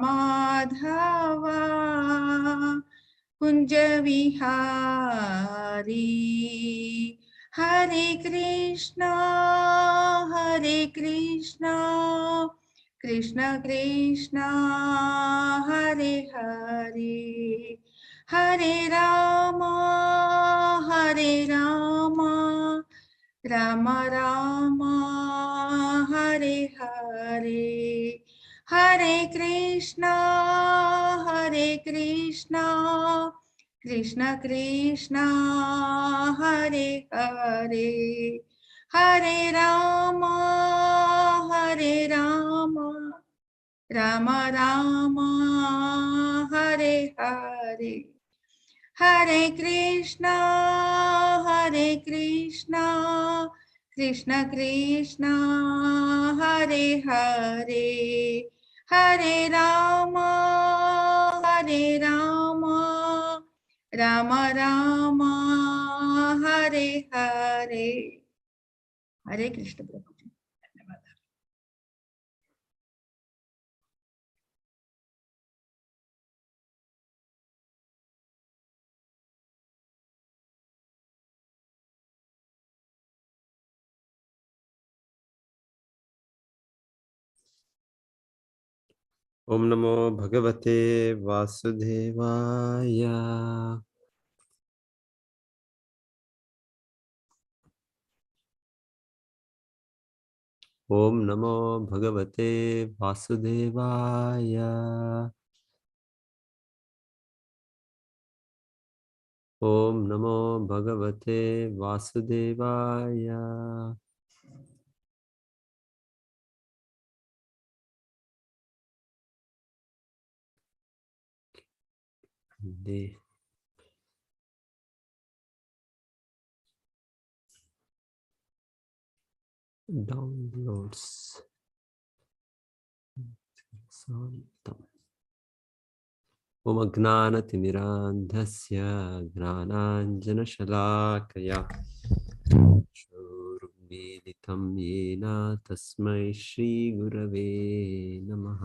माधवा कुंज विहारी हरे कृष्णा कृष्ण कृष्ण हरे हरे हरे राम राम राम हरे हरे हरे कृष्णा कृष्ण कृष्ण हरे हरे हरे राम राम राम हरे हरे हरे कृष्णा कृष्ण कृष्ण हरे हरे हरे राम राम राम हरे हरे हरे कृष्ण प्रभु जी धन्यवाद। ओम नमो भगवते वासुदेवाय। ओम नमो भगवते वासुदेवाय। ओम नमो भगवते वासुदेवाय। डाउनलोड्स ओम अज्ञानतिमिरान्धस्य ज्ञानाञ्जनशलाकया चक्षुरुन्मीलितं येन तस्मै श्रीगुरवे नमः।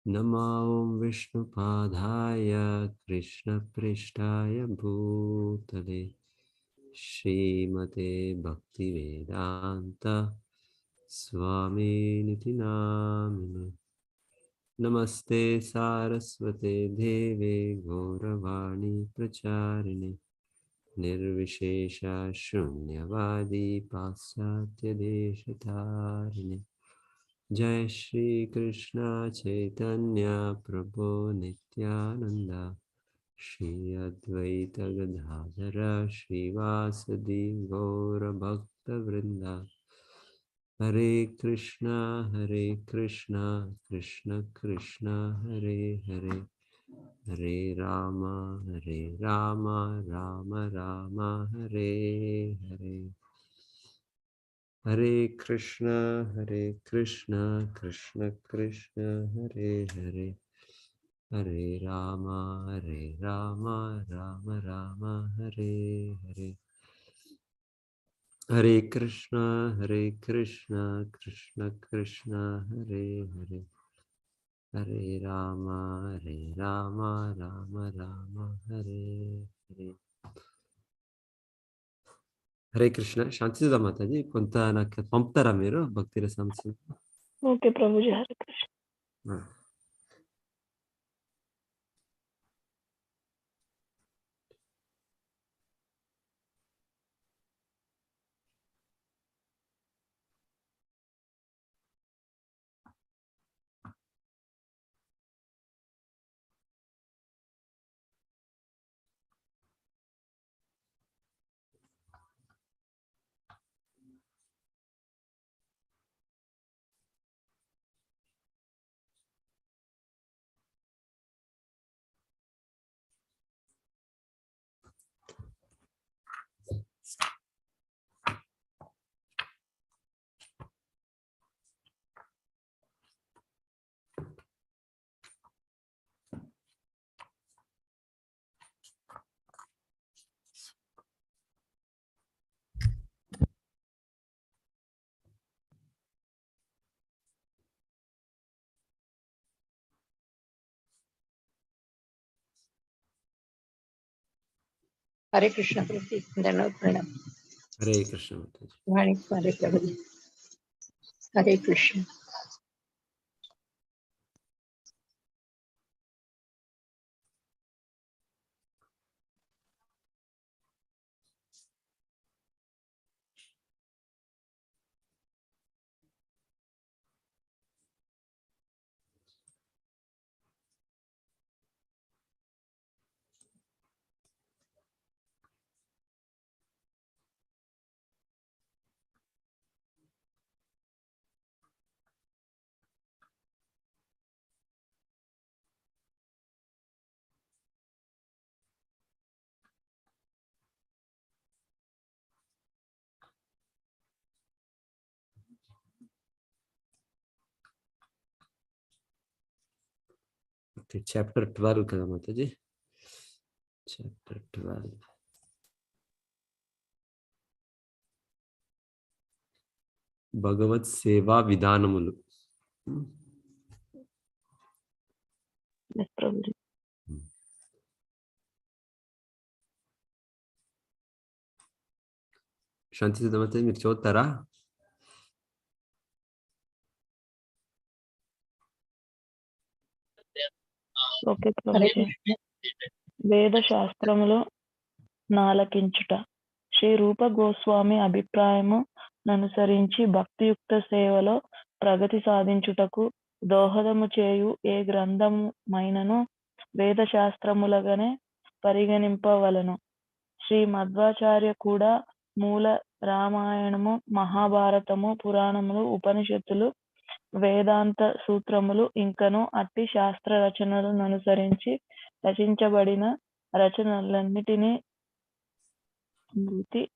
नमो विष्णुपादाय कृष्णपृष्ठाय भूतले श्रीमते भक्तिवेदान्त स्वामिनिति नामिने। नमस्ते सारस्वते देवे गौरवाणी प्रचारिणे निर्विशेष शून्यवादी पाश्चात्यदेशतारिणे। जय श्री कृष्ण चैतन्य प्रभु नित्यानंद श्री अद्वैत गदाधर श्रीवासदि गौर भक्त वृंदा। हरे कृष्णा कृष्ण कृष्ण हरे हरे हरे राम राम राम हरे हरे। हरे कृष्ण कृष्ण कृष्ण हरे हरे हरे राम राम राम हरे हरे। हरे कृष्ण कृष्ण कृष्ण हरे हरे हरे राम राम राम हरे हरे। हरे कृष्ण. శాంతిదా మాతాజీ, కొంత నాకు పంపుతారా మీరు భక్తి రసాంశం? ఓకే ప్రభుజీ, హరే కృష్ణ. हरे कृष्ण प्रभु जी, धन्यवाद प्रणाम। हरे कृष्ण माताजी। वाणी हरे प्रभु जी, हरे कृष्ण। ఓకే, చాప్టర్ 12 కదా మాతాజీ. చాప్టర్ 12 భగవత్ సేవా విధానములు. Yes, Prabhuji. శాంతి సుధా మాతాజీ మీరు చదువుతారా? ఓకే हरे ప్రభుజీ. कृष्ण। వేద శాస్త్రములు నాలకించుట. శ్రీ రూప గోస్వామి అభిప్రాయము ననుసరించి భక్తియుక్త సేవలో ప్రగతి సాధించుటకు దోహదము చేయు ఏ గ్రంథమైనను వేద శాస్త్రములగానే పరిగణింపవలను. శ్రీ మధ్వాచార్య కూడా మూల రామాయణము, మహాభారతము, పురాణములు, ఉపనిషత్తులు, వేదాంత సూత్రములు ఇంకను అట్టి శాస్త్ర రచనలను అనుసరించి రచించబడిన రచనలన్నిటినీ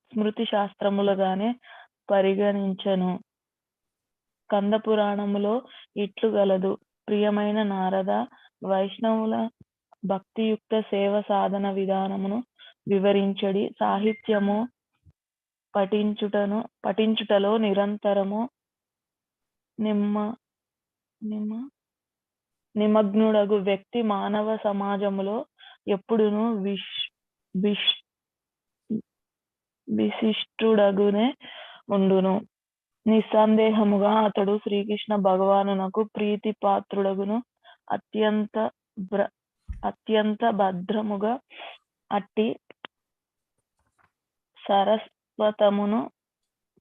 స్మృతి శాస్త్రములుగానే పరిగణించెను. కంద పురాణములో ఇట్లు గలదు: ప్రియమైన నారద, వైష్ణవుల భక్తియుక్త సేవ సాధన విధానమును వివరించడి సాహిత్యము పఠించుటలో నిరంతరము నిమగ్నుడగు వ్యక్తి మానవ సమాజములో ఎప్పుడును విశిష్టుడగునే ఉండును. నిస్సందేహముగా అతడు శ్రీకృష్ణ భగవానునకు ప్రీతి పాత్రుడగును. అత్యంత భద్రముగా అట్టి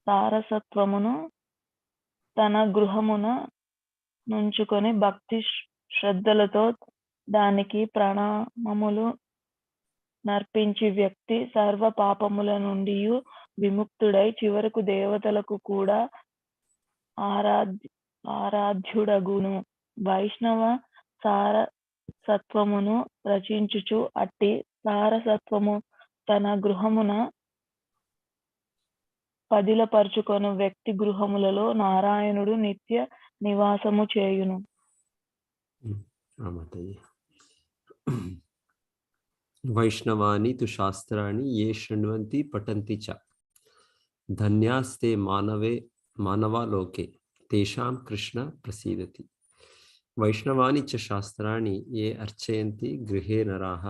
సారసత్వమును తన గృహమున నుంచుకొని భక్తి శ్రద్ధలతో దానికి ప్రణామములు నర్పించి వ్యక్తి సర్వ పాపముల నుండి విముక్తుడై చివరకు దేవతలకు కూడా ఆరాధ్యుడగును. వైష్ణవ సారసత్వమును రచించుచు అట్టి సారసత్వము తన గృహమున పదిలపరుచుకొను వ్యక్తి గృహములలో నారాయణుడు నిత్య నివాసము చేయును. వైష్ణవాని తు శాస్త్రాన్ని ఏ శృణ్వంతి పఠంతి చ ధన్యాస్తే మానవా లోకే తేషాం కృష్ణ ప్రసీదతి. వైష్ణవాని చ శాస్త్రాన్ని ఏ అర్చయంతి గృహే నరాః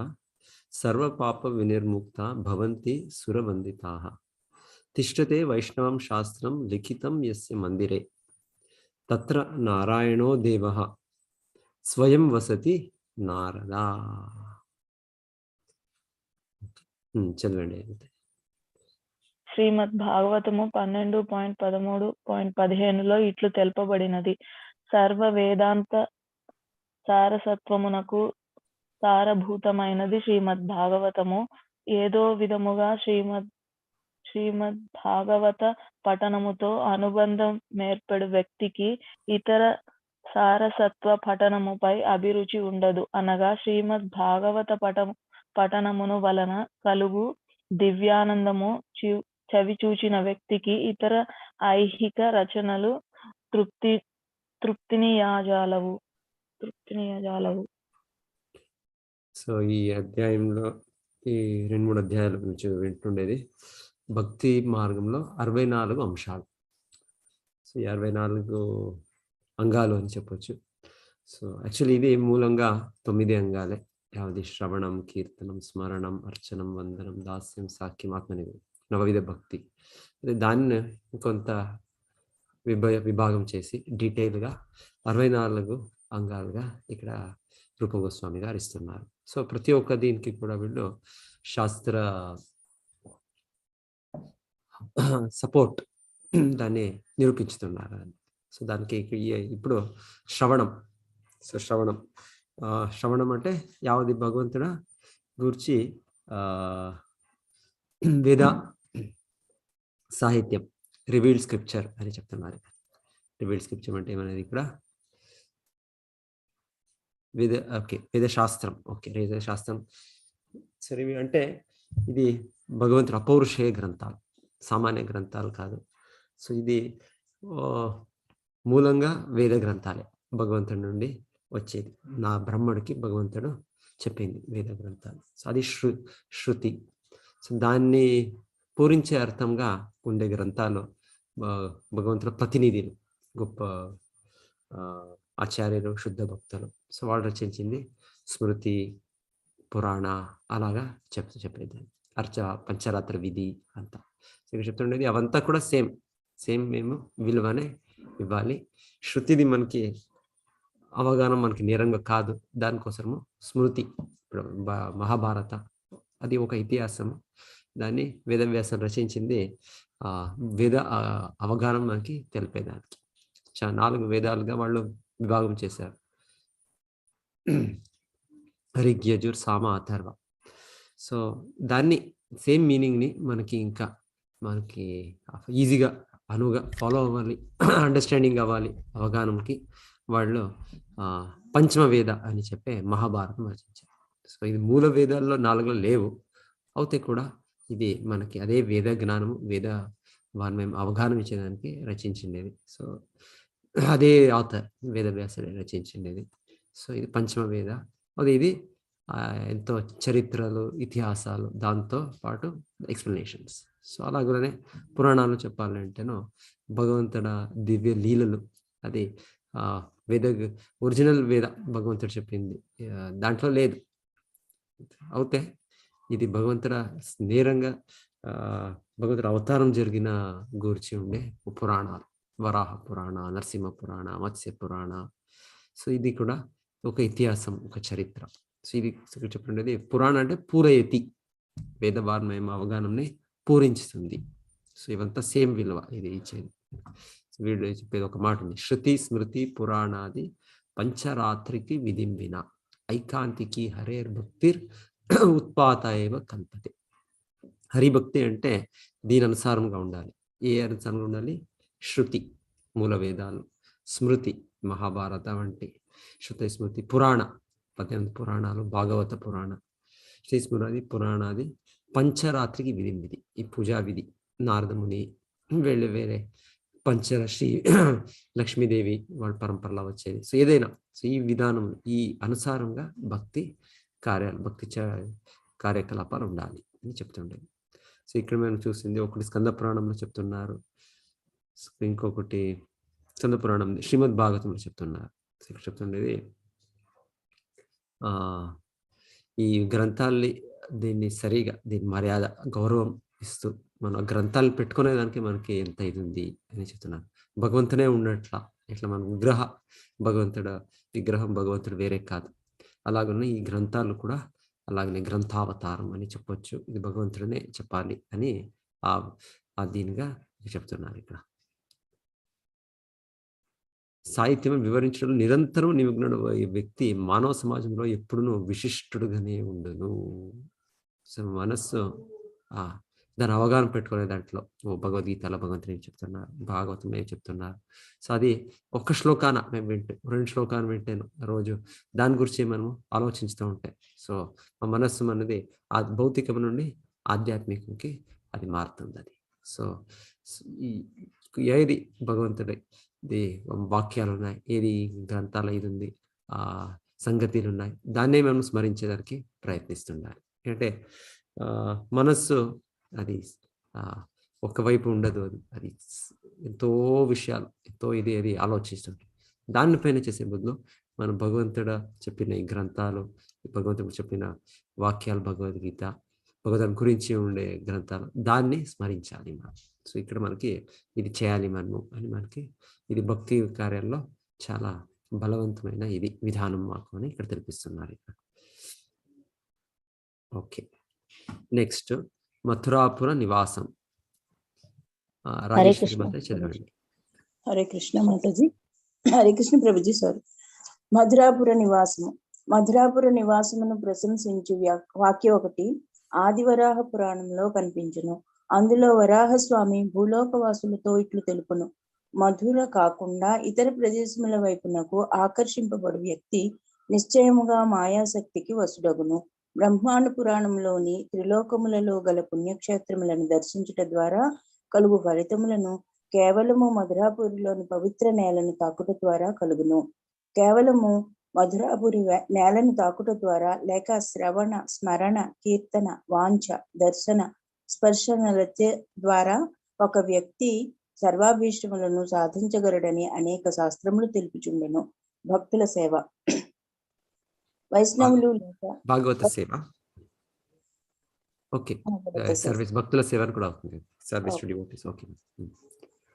సర్వపాప వినిర్ముక్తా భవంతి సురవందితాః. తిష్టతే వైష్ణవం శాస్త్రం లిఖితం యస్య మందిరే తత్ర నారాయణో దేవః స్వయం వసతి నారదా. చదవండి. శ్రీమద్ భాగవతము 12.13.15లో ఇట్లు తెలుపబడినది: సర్వ వేదాంత సారసత్వమునకు సారభూతమైనది శ్రీమద్ భాగవతము. ఏదో విధముగా శ్రీమద్ భాగవత పఠనముతో అనుబంధం ఏర్పడు వ్యక్తికి ఇతర సారసత్వ పఠనముపై అభిరుచి ఉండదు. అనగా శ్రీమద్ భాగవత పఠనమును వలన కలుగు దివ్యానందము చవిచూచిన వ్యక్తికి ఇతర ఐహిక రచనలు తృప్తినియాజాలవు. సో ఈ అధ్యాయంలో ఈ 2-3 అధ్యాయాల గురించి వింటుండేది భక్తి మార్గంలో 64 అంశాలు. సో ఈ 64 అంగాలు అని చెప్పొచ్చు. సో యాక్చువల్లీ ఇది మూలంగా 9 అంగాలే. యావది శ్రవణం, కీర్తనం, స్మరణం, అర్చనం, వందనం, దాస్యం, సాఖ్యం, ఆత్మనివేదనం, నవవిధ భక్తి. దాన్ని కొంత విభాగం చేసి డీటెయిల్గా 64 అంగాలుగా ఇక్కడ రూప గోస్వామి గారు ఇస్తున్నారు. సో ప్రతి ఒక్క దీనికి కూడా వీళ్ళు శాస్త్ర సపోర్ట్ దాన్ని నిరూపించుతున్నారు. సో దానికి ఇప్పుడు శ్రవణం. సో శ్రవణం అంటే యావది భగవంతుడ గురించి వేద సాహిత్యం, రివీల్డ్ స్క్రిప్చర్ అని చెప్తున్నారు. రివీల్డ్ స్క్రిప్చర్ అంటే ఏమనేది ఇక్కడ వేద శాస్త్రం. వేద శాస్త్రం సరే అంటే ఇది భగవంతుడు అపౌరుషేయ గ్రంథాలు, సామాన్య గ్రంథాలు కాదు. సో ఇది మూలంగా వేద గ్రంథాలే భగవంతుడి నుండి వచ్చేది. నా బ్రహ్మడికి భగవంతుడు చెప్పింది వేద గ్రంథాలు. సో అది శృతి. సో దాన్ని పూరించే అర్థంగా ఉండే గ్రంథాలు భగవంతుడు ప్రతినిధులు, గొప్ప ఆచార్యులు, శుద్ధ భక్తులు. సో వాళ్ళు రచించింది స్మృతి, పురాణ అలాగా చెప్పేది. పంచరాత్ర విధి అంతా ఇక్కడ చెప్తుండేది. అవంతా కూడా సేమ్ మేము విలువనే ఇవ్వాలి. శృతిది మనకి అవగాహన మనకి నేరంగా కాదు. దానికోసము స్మృతి, ఇప్పుడు మహాభారత అది ఒక ఇతిహాసము. దాన్ని వేదవ్యాసం రచించింది వేద అవగాహన మనకి తెలిపేదానికి. 4 వేదాలుగా వాళ్ళు విభాగం చేశారు. రిగ్, యజుర్, సామ, అథర్వ. సో దాన్ని సేమ్ మీనింగ్ని మనకి ఇంకా మనకి ఈజీగా అనువుగా ఫాలో అవ్వాలి, అండర్స్టాండింగ్ అవ్వాలి అవగాహనకి వాళ్ళు పంచమ వేద అని చెప్పే మహాభారతం రచించారు. సో ఇది మూల వేదాల్లో 4లో లేవు, అయితే కూడా ఇది మనకి అదే వేద జ్ఞానము, వేద వాన్మయం అవగాహన ఇచ్చేదానికి రచించిండేది. సో అదే ఆథర్ వేదవ్యాసుడే రచించిండేది. సో ఇది పంచమ వేద. అది ఇది ఎంతో చరిత్రలు, ఇతిహాసాలు, దాంతో పాటు ఎక్స్ప్లెనేషన్స్. సో అలాగనే పురాణాలు చెప్పాలంటేనో భగవంతుడ దివ్య లీలలు, అది ఒరిజినల్ వేద భగవంతుడు చెప్పింది దాంట్లో లేదు. అయితే ఇది భగవంతుడ నేరంగా భగవంతుడు అవతారం జరిగిన గురించి ఉండే పురాణాలు, వరాహ పురాణ, నరసింహ పురాణ, మత్స్య పురాణ. సో ఇది కూడా ఒక ఇతిహాసం, ఒక చరిత్ర. సో ఇది చెప్పండి, పురాణ అంటే పూరయతి, వేదవాన్మయం అవగాహనని పూరించుతుంది. సో ఇవంతా సేమ్ విలువ ఇది ఇచ్చేది. వీళ్ళు చెప్పేది ఒక మాట ఉంది, శృతి స్మృతి పురాణాది పంచరాత్రికి విధింబిన ఐకాంతికి హరేర్ భక్తిర్ ఉత్పాత ఏవ కల్పతే. హరిభక్తి అంటే దీని అనుసారంగా ఉండాలి. ఏ అనుసారంగా ఉండాలి? శృతి, మూల వేదాలు, స్మృతి, మహాభారత వంటి శృతి, స్మృతి, పురాణ, 18 పురాణాలు, భాగవత పురాణ, శ్రీ స్మృతి పురాణాది పంచరాత్రికి విధింబిది. ఈ పూజా విధి నారదముని వేరే పంచరశ్రీ లక్ష్మీదేవి వాళ్ళ పరంపరలో వచ్చేది. సో ఏదైనా సో ఈ విధానం, ఈ అనుసారంగా భక్తి కార్యకలాపాలు ఉండాలి అని చెప్తుండేది. సో ఇక్కడ మేము చూసింది ఒకటి స్కంద పురాణంలో చెప్తున్నారు, ఇంకొకటి స్కంద పురాణం శ్రీమద్ భాగవతంలో చెప్తున్నారు. ఇక్కడ చెప్తుండేది ఈ గ్రంథాల్ని దీన్ని సరిగా దీని మర్యాద గౌరవం ఇస్తూ మన గ్రంథాలు పెట్టుకునేదానికి మనకి ఎంత ఇది ఉంది అని చెప్తున్నారు. భగవంతునే ఉన్నట్ల, ఇట్లా మన విగ్రహం భగవంతుడు వేరే కాదు. అలాగనే ఈ గ్రంథాలు కూడా అలాగనే గ్రంథావతారం అని చెప్పొచ్చు. ఇది భగవంతుడనే చెప్పాలి అని ఆ దీనిగా చెప్తున్నారు. ఇక్కడ సాహిత్యం వివరించడం నిరంతరం నిమగ్నుడు ఈ వ్యక్తి మానవ సమాజంలో ఎప్పుడునూ విశిష్టుడుగానే ఉండును. సో మనస్సు దాని అవగాహన పెట్టుకునే దాంట్లో భగవద్గీతలో భగవంతుడు ఏం చెప్తున్నారు, భాగవతం ఏం చెప్తున్నారు. సో అది ఒక్క శ్లోకాన మేము 2 శ్లోకాలు వింటాను రోజు, దాని గురించి మనము ఆలోచిస్తూ ఉంటాయి. సో మా మనస్సు అనేది ఆ భౌతికం నుండి ఆధ్యాత్మికంకి అది మారుతుంది. అది సో ఏది భగవంతుడి వాక్యాలు ఉన్నాయి, ఏది గ్రంథాల ఇది ఉంది, సంగతులు ఉన్నాయి, దాన్నే మేము స్మరించేదానికి ప్రయత్నిస్తుండాలి. అంటే మనస్సు అది ఒకవైపు ఉండదు, అది ఎంతో విషయాలు, ఎంతో ఇది ఆలోచిస్తుంది. దానిపైన చేసే బదులు మనం భగవంతుడు చెప్పిన ఈ గ్రంథాలు, భగవంతుడు చెప్పిన వాక్యాలు, భగవద్గీత, భగవంతుని గురించి ఉండే గ్రంథాలు, దాన్ని స్మరించాలి మనం. సో ఇక్కడ మనకి ఇది చేయాలి మనము అని మనకి ఇది భక్తి కార్యాల్లో చాలా బలవంతమైన ఇది విధానం మాకు అని ఇక్కడ తెలిపిస్తున్నారు. ఇక్కడ ఓకే, నెక్స్ట్ మథురాపుర నివాసం. రాజేశ్వరి కృష్ణ. మాత చదవండి. హరే కృష్ణ మాతాజీ. హరే కృష్ణ ప్రభుజీ. సారీ. మధురాపుర నివాసము. మధురాపుర నివాసమును ప్రశంసించు వాక్యం ఒకటి ఆదివరాహ పురాణంలో కనిపించును. అందులో వరాహస్వామి భూలోకవాసులతో ఇట్లు తెలుపును: మధుర కాకుండా ఇతర ప్రదేశముల వైపునకు ఆకర్షింపబడు వ్యక్తి నిశ్చయముగా మాయాశక్తికి వసుడగును. బ్రహ్మాండ పురాణంలోని త్రిలోకములలో గల పుణ్యక్షేత్రములను దర్శించుట ద్వారా కలుగు ఫలితములను కేవలము మధురాపురిలోని పవిత్ర నేలను తాకుట ద్వారా కలుగును. కేవలము మధురాపురి నేలను తాకుట ద్వారా లేక శ్రవణ, స్మరణ, కీర్తన, వాంఛ, దర్శన, స్పర్శనల ద్వారా ఒక వ్యక్తి సర్వాభీష్టములను సాధించగలడని అనేక శాస్త్రములు తెలుపుచుండెను. భక్తుల సేవ. వైష్ణవులు లేక భాగవత సేవ. ఓకే, సర్వీస్ భక్తుల సేవ కూడా అవుతుంది. Service to devotees. ఓకే.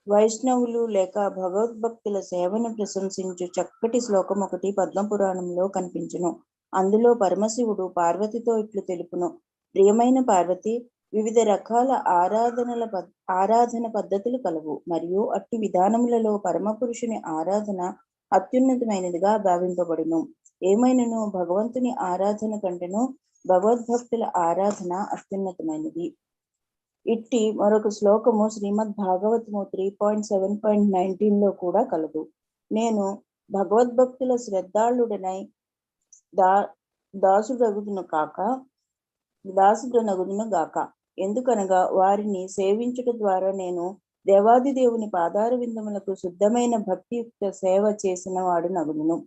వైష్ణవులు లేక భగవద్భక్తుల సేవను ప్రశంసించు చక్కటి శ్లోకం ఒకటి పద్మపురాణంలో కనిపించును. అందులో పరమశివుడు పార్వతితో ఇట్లు తెలుపును: ప్రియమైన పార్వతి, వివిధ రకాల ఆరాధన పద్ధతులు కలవు, మరియు అట్టి విధానములలో పరమపురుషుని ఆరాధన అత్యున్నతమైనదిగా భావింపబడును. ఏమైనను భగవంతుని ఆరాధన కంటేను భగవద్భక్తుల ఆరాధన అత్యున్నతమైనది. ఇట్టి మరొక శ్లోకము శ్రీమద్ భాగవతము 3.7.19 కూడా కలదు: నేను భగవద్భక్తుల శ్రద్ధాళుడనై దాసుడనగుదును గాక. ఎందుకనగా వారిని సేవించుట ద్వారా నేను దేవాది దేవుని పాదార విందములకు శుద్ధమైన భక్తియుక్త సేవ చేసిన వాడు నగుదును.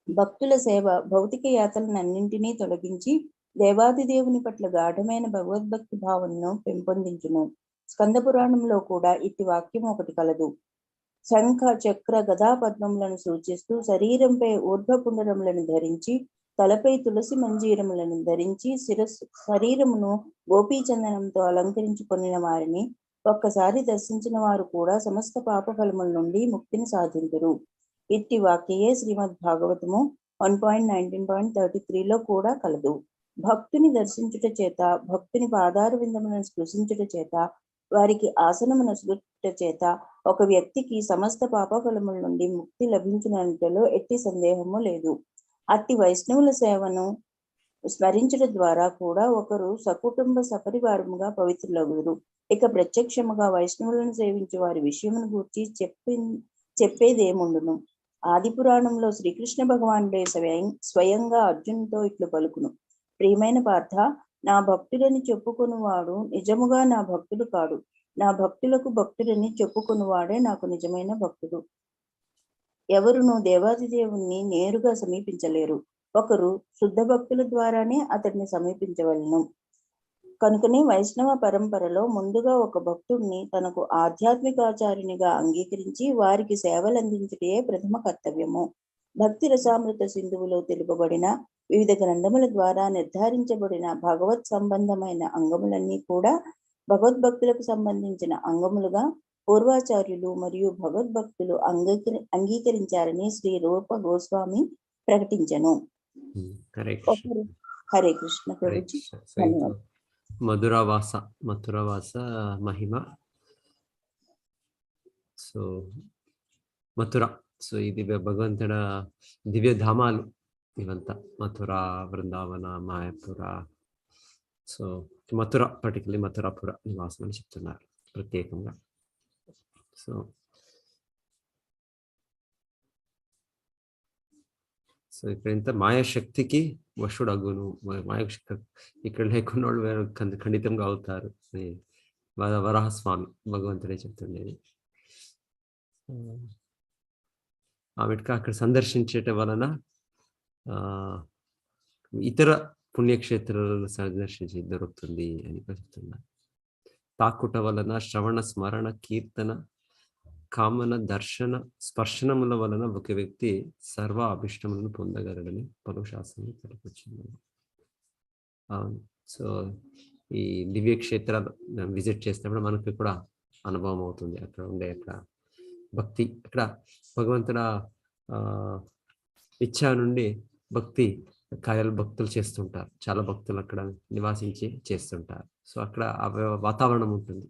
భక్తుల సేవ భౌతిక యాతలనన్నింటినీ తొలగించి దేవాది దేవుని పట్ల గాఢమైన భగవద్భక్తి భావనను పెంపొందించును. స్కంద పురాణంలో కూడా ఇట్టి వాక్యం ఒకటి కలదు: శంఖ, చక్ర, గదా పద్మములను సూచిస్తూ శరీరంపై ఊర్ధ్వపుండరములను ధరించి, తలపై తులసి మంజీరములను ధరించి, శరీరమును గోపీచందనంతో అలంకరించుకొనిన వారిని ఒక్కసారి దర్శించిన వారు కూడా సమస్త పాప ఫలముల నుండి ముక్తిని సాధింతురు. ఇట్టి వాక్యయే శ్రీమద్ భాగవతము 1.19.33 కూడా కలదు. భక్తుని దర్శించుట చేత, భక్తుని పాదార విందములను స్పృశించుట చేత, వారికి ఆసనమును సుగుట చేత ఒక వ్యక్తికి సమస్త పాప ఫలముల నుండి ముక్తి లభించినంతలో ఎట్టి సందేహము లేదు. అట్టి వైష్ణవుల సేవను స్మరించుట ద్వారా కూడా ఒకరు సకుటుంబ సపరివారముగా పవిత్రులగురు. ఇక ప్రత్యక్షముగా వైష్ణవులను సేవించే వారి విషయమును గూర్చి చెప్పేదేముండును. ఆది పురాణంలో శ్రీకృష్ణ భగవానుడే స్వయంగా అర్జునుతో ఇట్లు పలుకును: ప్రియమైన పార్థ, నా భక్తులని చెప్పుకొనువాడు నిజముగా నా భక్తుడు కాడు. నా భక్తులకు భక్తులని చెప్పుకొనువాడే నాకు నిజమైన భక్తుడు. ఎవరునూ దేవాది దేవుణ్ణి నేరుగా సమీపించలేరు. ఒకరు శుద్ధ భక్తుల ద్వారానే అతడిని సమీపించవలను. కనుకనే వైష్ణవ పరంపరలో ముందుగా ఒక భక్తుడిని తనకు ఆధ్యాత్మికాచార్యునిగా అంగీకరించి వారికి సేవలు అందించుటే ప్రథమ కర్తవ్యము. భక్తి రసామృత సింధువులో తెలుపబడిన వివిధ గ్రంథముల ద్వారా నిర్ధారించబడిన భగవత్ సంబంధమైన అంగములన్నీ కూడా భగవద్భక్తులకు సంబంధించిన అంగములుగా పూర్వాచార్యులు మరియు భగవద్భక్తులు అంగీకరించారని శ్రీ రూప గోస్వామి ప్రకటించను. హరే కృష్ణ ప్రభుజీ. ధన్యవాదాలు. మథురావాస మహిమ. సో మథుర, సో ఇది భగవంతుడ దివ్యధామాలు ఇవంతా. మథుర, బృందావన, మాయాపుర. సో మథుర పర్టికులర్లీ మథురాపుర నివాసం అని చెప్తున్నారు ప్రత్యేకంగా. సో ఇక్కడ ఇంత మాయాశక్తికి వశుడు అగును. మాయాశక్తి ఇక్కడ లేకున్న వాళ్ళు ఖండితంగా అవుతారు. వరాహస్వామి భగవంతుడే చెప్తుండేది. ఆమెకి అక్కడ సందర్శించటం వలన ఇతర పుణ్యక్షేత్రాలను సందర్శించి దొరుకుతుంది అని చెప్తున్నారు. తాకుట వలన శ్రవణ, స్మరణ, కీర్తన, కామన దర్శన స్పర్శనముల వలన ఒక వ్యక్తి సర్వ అభిష్టములను పొందగలడని పలు శాస్త్రంలో తెలుపుచున్నాను. అవును. సో ఈ దివ్య క్షేత్రాలు విజిట్ చేసినప్పుడు మనకి కూడా అనుభవం అవుతుంది. అక్కడ ఉండే భక్తి, అక్కడ భగవంతుడ ఇచ్చ నుండి భక్తి కార్యాలు భక్తులు చేస్తుంటారు. చాలా భక్తులు అక్కడ నివాసించి చేస్తుంటారు. సో అక్కడ ఆ వాతావరణం ఉంటుంది.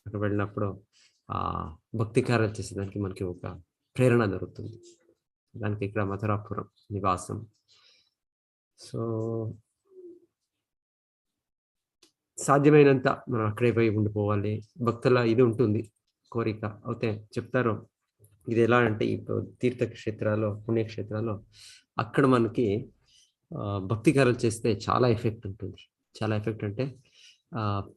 అక్కడ వెళ్ళినప్పుడు ఆ భక్తి కార్యాలు చేసేదానికి మనకి ఒక ప్రేరణ దొరుకుతుంది. దానికి ఇక్కడ మథురాపురం నివాసం. సో సాధ్యమైనంత మనం అక్కడే పోయి ఉండిపోవాలి. భక్తుల ఇది ఉంటుంది, కోరిక. అయితే చెప్తారు ఇది ఎలా అంటే, ఇప్పుడు తీర్థక్షేత్రాల్లో, పుణ్యక్షేత్రాల్లో అక్కడ మనకి భక్తి కార్యాలు చేస్తే చాలా ఎఫెక్ట్ ఉంటుంది. చాలా ఎఫెక్ట్ అంటే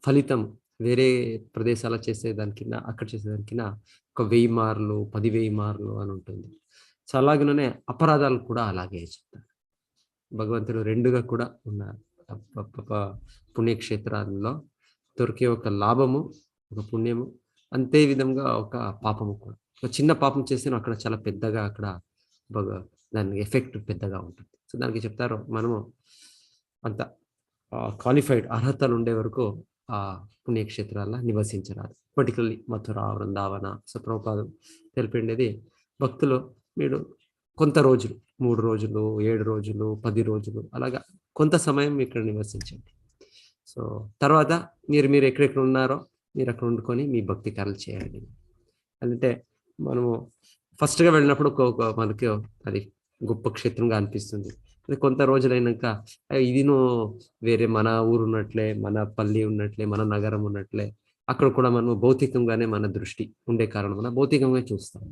ఫలితం వేరే ప్రదేశాల చేసేదానికన్నా అక్కడ చేసేదానికన్నా ఒక 1000 మార్లు 10,000 మార్లు అని ఉంటుంది. సో అలాగనే అపరాధాలు కూడా అలాగే చెప్తారు. భగవంతుడు రెండుగా కూడా ఉన్నారు. పుణ్యక్షేత్రాల్లో దొరికే ఒక లాభము, ఒక పుణ్యము, అంతే విధంగా ఒక పాపము కూడా. ఒక చిన్న పాపం చేస్తే అక్కడ చాలా పెద్దగా అక్కడ దానికి ఎఫెక్ట్ పెద్దగా ఉంటుంది. సో దానికి చెప్తారు మనము అంత క్వాలిఫైడ్ అర్హతలు ఉండే వరకు ఆ పుణ్యక్షేత్రాల్లో నివసించరాదు. పర్టికులర్లీ మథుర, వృందావన. సో ప్రభుపాదం తెలిపిండేది భక్తులు మీరు కొంత రోజులు, 3 రోజులు, 7 రోజులు, 10 రోజులు అలాగా కొంత సమయం ఇక్కడ నివసించండి. సో తర్వాత మీరు ఎక్కడెక్కడ ఉన్నారో మీరు అక్కడ వండుకొని మీ భక్తి కార్యాలు చేయండి. అంటే మనము ఫస్ట్గా వెళ్ళినప్పుడు మనకి అది గొప్ప క్షేత్రంగా అనిపిస్తుంది. కొంత రోజులైనాక ఇది వేరే మన ఊరు ఉన్నట్లే, మన పల్లి ఉన్నట్లే, మన నగరం ఉన్నట్లే అక్కడ కూడా మనం భౌతికంగానే మన దృష్టి ఉండే కారణం వల్ల భౌతికంగా చూస్తాం.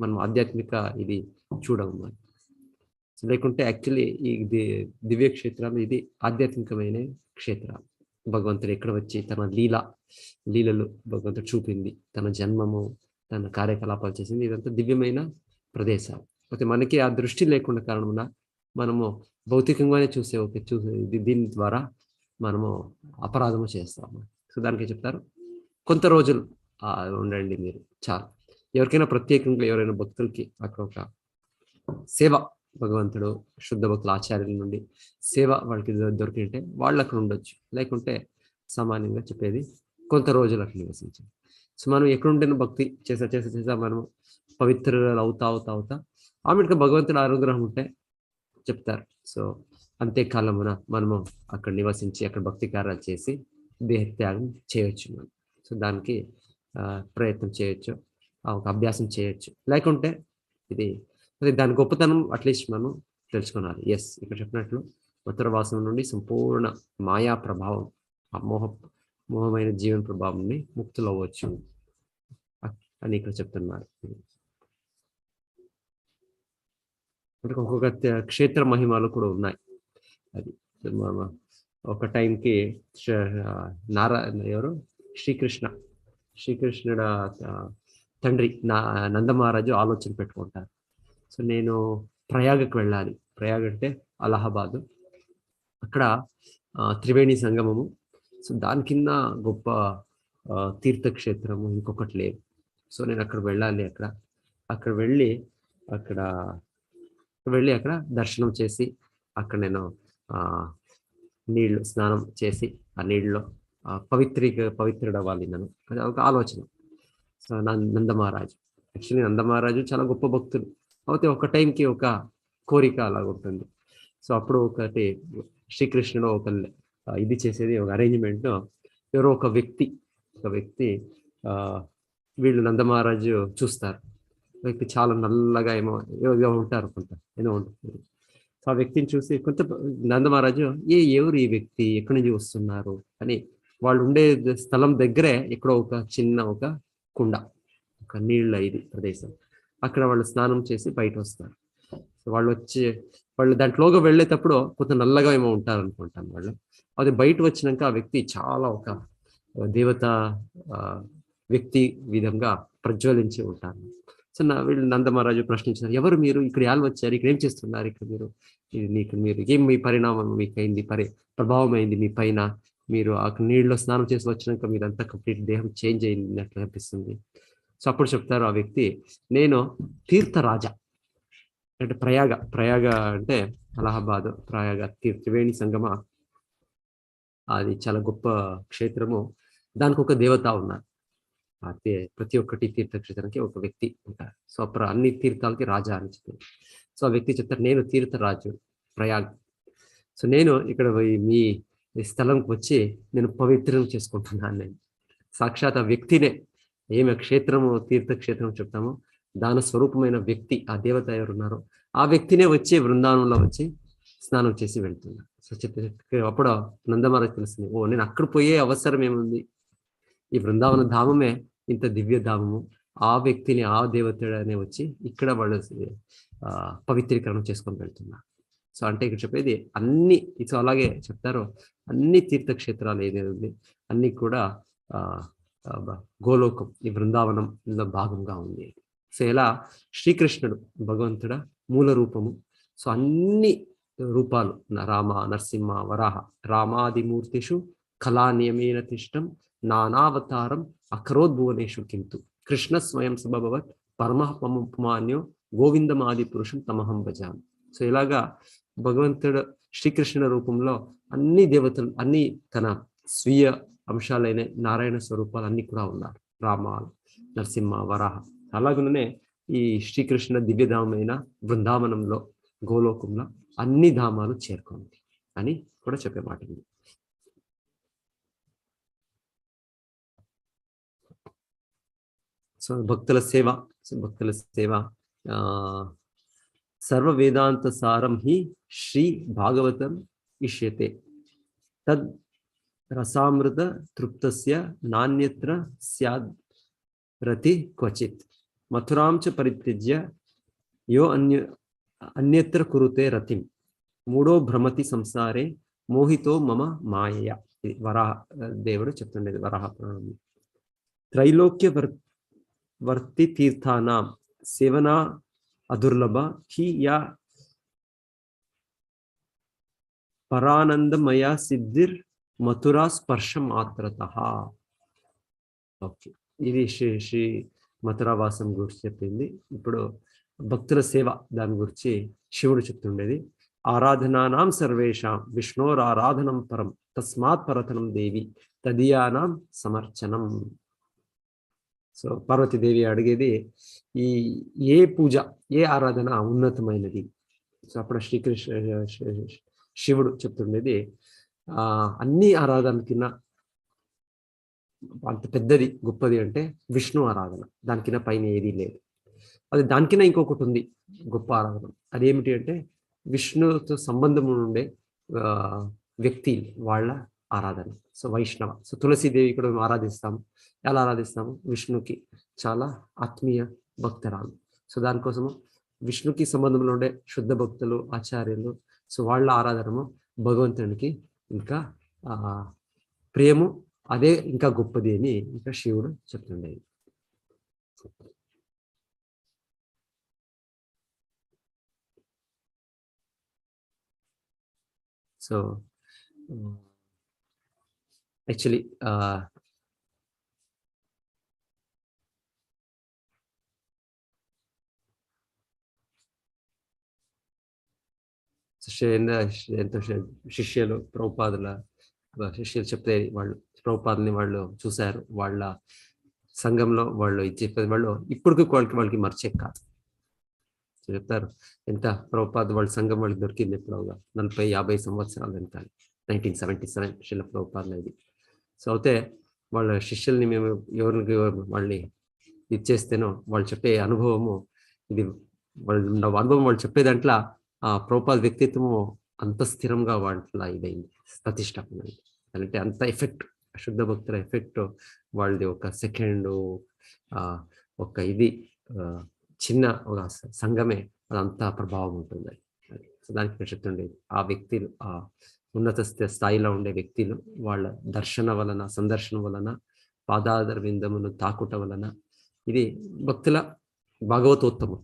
మనం ఆధ్యాత్మిక ఇది చూడము. లేకుంటే యాక్చువల్లీ ఈ దివ్య క్షేత్రాలు ఇది ఆధ్యాత్మికమైన క్షేత్రాలు. భగవంతుడు ఎక్కడ వచ్చి తన లీలలు భగవంతుడు చూపింది, తన జన్మము, తన కార్యకలాపాలు చేసింది. ఇదంతా దివ్యమైన ప్రదేశాలు. అయితే మనకి ఆ దృష్టి లేకుండా కారణమున మనము భౌతికంగానే చూసే దీని ద్వారా మనము అపరాధము చేస్తాము. సో దానికి చెప్తారు కొంత రోజులు ఉండండి మీరు చాలు. ఎవరికైనా ప్రత్యేకంగా ఎవరైనా భక్తులకి అక్కడ ఒక సేవ, భగవంతుడు శుద్ధ భక్తుల ఆచార్యుల నుండి సేవ వాళ్ళకి దొరికింటే వాళ్ళు అక్కడ ఉండొచ్చు. లేకుంటే సామాన్యంగా చెప్పేది కొంత రోజులు అక్కడ నివసించాలి. సో మనం ఎక్కడుంటేనో భక్తి చేసా మనము పవిత్రులు అవుతా ఆమెకు భగవంతుడు అనుగ్రహం ఉంటే చెప్తారు. సో అంత్యకాలమున మనము అక్కడ నివసించి అక్కడ భక్తి కార్యాలు చేసి దేహత్యాగం చేయొచ్చు. మనం సో దానికి ప్రయత్నం చేయొచ్చు, ఒక అభ్యాసం చేయొచ్చు. లేకుంటే ఇది దాని గొప్పతనం అట్లీస్ట్ మనం తెలుసుకున్నారు. ఇక్కడ చెప్పినట్లు ఉత్తరవాసం నుండి సంపూర్ణ మాయా ప్రభావం, ఆ మోహమైన జీవన ప్రభావంని ముక్తులు అవ్వచ్చు అని ఇక్కడ చెప్తున్నారు. ఒక్కొక్క క్షేత్ర మహిమలు కూడా ఉన్నాయి. అది ఒక టైంకి ఎవరు శ్రీకృష్ణుడ తండ్రి నందమహారాజు ఆలోచన పెట్టుకుంటారు. సో నేను ప్రయాగకు వెళ్ళాలి. ప్రయాగ అంటే అలహాబాదు. అక్కడ త్రివేణి సంగమము. సో దాని కింద గొప్ప తీర్థక్షేత్రము ఇంకొకటి లేదు. సో నేను అక్కడ వెళ్ళాలి. అక్కడ వెళ్ళి అక్కడ దర్శనం చేసి అక్కడ నేను నీళ్లు స్నానం చేసి ఆ నీళ్ళలో పవిత్రుడవ్వాలి నేను. అది ఒక ఆలోచన. సో నందమహారాజు యాక్చువల్లీ నందమహారాజు చాలా గొప్ప భక్తులు. అయితే ఒక టైంకి ఒక కోరిక అలాగ ఉంటుంది. సో అప్పుడు ఒకటి శ్రీకృష్ణుడు ఒక ఇది చేసేది, ఒక అరేంజ్మెంట్. ఎవరో ఒక వ్యక్తి వీళ్ళు నందమహారాజు చూస్తారు. వ్యక్తి చాలా నల్లగా ఏమో ఉంటారు, కొంత ఏదో ఉంటుంది. సో ఆ వ్యక్తిని చూసి కొంత నందమహారాజు ఎవరు ఈ వ్యక్తి, ఎక్కడి నుంచి వస్తున్నారు అని వాళ్ళు ఉండే స్థలం దగ్గరే ఎక్కడో ఒక చిన్న ఒక కుండ, ఒక నీళ్ళ ఇది ప్రదేశం, అక్కడ వాళ్ళు స్నానం చేసి బయట వస్తారు. సో వాళ్ళు దాంట్లోగా వెళ్ళేటప్పుడు కొంత నల్లగా ఏమో ఉంటారు అనుకుంటాను వాళ్ళు. అది బయట వచ్చినాక ఆ వ్యక్తి చాలా ఒక దేవత వ్యక్తి విధంగా ప్రజ్వలించి ఉంటారు. సో వీళ్ళు నందమహారాజు ప్రశ్నించారు, ఎవరు మీరు, ఇక్కడ ఎలా వచ్చారు, ఇక్కడ ఏం చేస్తున్నారు, ఇక్కడ మీరు ఏం మీ పరిణామం మీకు అయింది, ప్రభావం అయింది మీ పైన, మీరు ఆ నీళ్ళలో స్నానం చేసి వచ్చినాక మీరంతా కంప్లీట్ దేహం చేంజ్ అయినట్లు అనిపిస్తుంది. సో అప్పుడు చెప్తారు ఆ వ్యక్తి, నేను తీర్థరాజా. అంటే ప్రయాగ అంటే అలహాబాద్, ప్రయాగ త్రివేణి సంగమ, అది చాలా గొప్ప క్షేత్రము. దానికి ఒక దేవత ఉన్నారు. ప్రతి ఒక్కటి తీర్థక్షేత్రానికి ఒక వ్యక్తి ఉంటారు. సో అన్ని తీర్థాలకి రాజా అని చెప్తారు. సో ఆ వ్యక్తి చెప్తారు, నేను తీర్థరాజు ప్రయాగ్. సో నేను ఇక్కడ మీ స్థలంకి వచ్చి నేను పవిత్రం చేసుకుంటున్నాను. నేను సాక్షాత్ ఆ వ్యక్తినే, ఏమి క్షేత్రము తీర్థక్షేత్రం చెప్తామో దాని స్వరూపమైన వ్యక్తి, ఆ దేవత ఎవరున్నారో ఆ వ్యక్తినే వచ్చి బృందావనంలో వచ్చి స్నానం చేసి వెళ్తున్నారు. సో అప్పుడు నందమహారాజ్ తెలిసింది, ఓ నేను అక్కడ పోయే అవసరం ఏముంది, ఈ బృందావన ధామమే ఇంత దివ్య ధామము, ఆ వ్యక్తిని ఆ దేవతనే వచ్చి ఇక్కడ వాళ్ళు పవిత్రీకరణ చేసుకొని వెళ్తున్నారు. సో అంటే ఇక్కడ చెప్పేది అన్ని, సో అలాగే చెప్తారు, అన్ని తీర్థక్షేత్రాలు ఏదైతే ఉంది అన్ని కూడా గోలోకం, ఈ బృందావనంలో భాగంగా ఉంది. సో ఇలా శ్రీకృష్ణుడు భగవంతుడ మూల రూపము. సో అన్ని రూపాలు, రామ, నరసింహ, వరాహ, రామాదిమూర్తిషు కళానియమేన తిష్టం నానావతారం అకరోద్భువనేషు కింతు కృష్ణ స్వయం సభవత్ పరమపమాన్యో గోవిందమాది పురుషం తమహం భజామి. సో ఇలాగా భగవంతుడు శ్రీకృష్ణుల రూపంలో అన్ని దేవతలు, అన్ని తన స్వీయ అంశాలైన నారాయణ స్వరూపాలు అన్ని కూడా ఉన్నారు. రామ, నరసింహ, వరాహ. అలాగనే ఈ శ్రీకృష్ణ దివ్యధామైన బృందావనంలో, గోలోకంలో అన్ని ధామాలు చేరుకోండి అని కూడా చెప్పే మాట ఉంది. సో భక్తుల సేవ సర్వ వేదాంత సారం హి శ్రీ భాగవతం ఇష్యతే తద్ రసామృత తృప్తస్య నాన్యత్ర స్యాద్ రతి క్వచిత్ మథురాం చ పరిత్యజ్య యో అన్యత్ర కురుతే రతిం మూడో భ్రమతి సంసారే మోహితో మమ మాయయ. ఇది వరాహ దేవుడు చెప్తుండేది వరాహ పురాణం. త్రైలోక్య వర్తి తీర్థానాం సేవనా అదుర్లభ హి యా పరానందమయ సిద్ధిర్ మథురా స్పర్శ మాత్రతః. ఓకే, ఇది శ్రీ మథురావాసం గురించి చెప్పింది. ఇప్పుడు భక్తుల సేవ దాని గురించి శివుడు చెప్తుండేది. ఆరాధనానాం సర్వేషాం విష్ణోరారాధనం పరం తస్మాత్ పరతనం దేవి తదీయానాం సమర్చనం. సో పార్వతీదేవి అడిగేది, ఈ ఏ పూజ, ఏ ఆరాధన ఉన్నతమైనది. సో అప్పుడు శివుడు చెప్తుండేది, అన్ని ఆరాధన కింద అంత పెద్దది గొప్పది అంటే విష్ణు ఆరాధన, దానికిన్నా పైన ఏదీ లేదు. అది దానికిన్నా ఇంకొకటి ఉంది గొప్ప ఆరాధన. అదేమిటి అంటే విష్ణుతో సంబంధం ఉండే వ్యక్తి వాళ్ళ ఆరాధన. సో వైష్ణవ. సో తులసీదేవి కూడా మేము ఆరాధిస్తాము. ఎలా ఆరాధిస్తాము? విష్ణుకి చాలా ఆత్మీయ భక్తురాలు. సో దానికోసము విష్ణుకి సంబంధంలో ఉండే శుద్ధ భక్తులు, ఆచార్యులు, సో వాళ్ళ ఆరాధనము భగవంతునికి ఇంకా ప్రియము, అదే ఇంకా గొప్పది అని ఇంకా శివుడు చెప్తుండేది. సో యాక్చువల్లీ ఎంతో శిష్యులు, శిష్యులు చెప్తే వాళ్ళు ప్రభుపాదుని వాళ్ళు చూశారు. వాళ్ళ సంఘంలో వాళ్ళు ఇది చెప్పేది వాళ్ళు ఇప్పటికీ వాళ్ళకి మర్చే కాదు. చెప్తారు, ఎంత ప్రభుపాద వాళ్ళ సంఘం వాళ్ళకి దొరికింది ఎప్పుడోగా 40-50 సంవత్సరాలు ఎంత, 1977 శిల ప్రభుపాదులు ఇది. సో అయితే వాళ్ళ శిష్యుల్ని మేము ఎవరికి వాళ్ళని ఇచ్చేస్తేనో వాళ్ళు చెప్పే అనుభవము, ఇది వాళ్ళ అనుభవం వాళ్ళు చెప్పే దాంట్లో ఆ ప్రభుపాద వ్యక్తిత్వము అంత స్థిరంగా వాళ్ళ ఇదైంది, ప్రతిష్టాపనైంది. అంటే అంత ఎఫెక్ట్, శుద్ధ భక్తుల ఎఫెక్ట్ వాళ్ళది ఒక సెకండ్, ఒక ఇది చిన్న ఒక సంఘమే అదంతా ప్రభావం ఉంటుంది. సో దానికి చెప్తుండేది, ఆ వ్యక్తులు, ఆ ఉన్నత స్థాయిలో ఉండే వ్యక్తులు వాళ్ళ దర్శన వలన, సందర్శనం వలన, పాదాదర విందమును తాకుట వలన, ఇది భక్తుల భాగవతోత్తమం,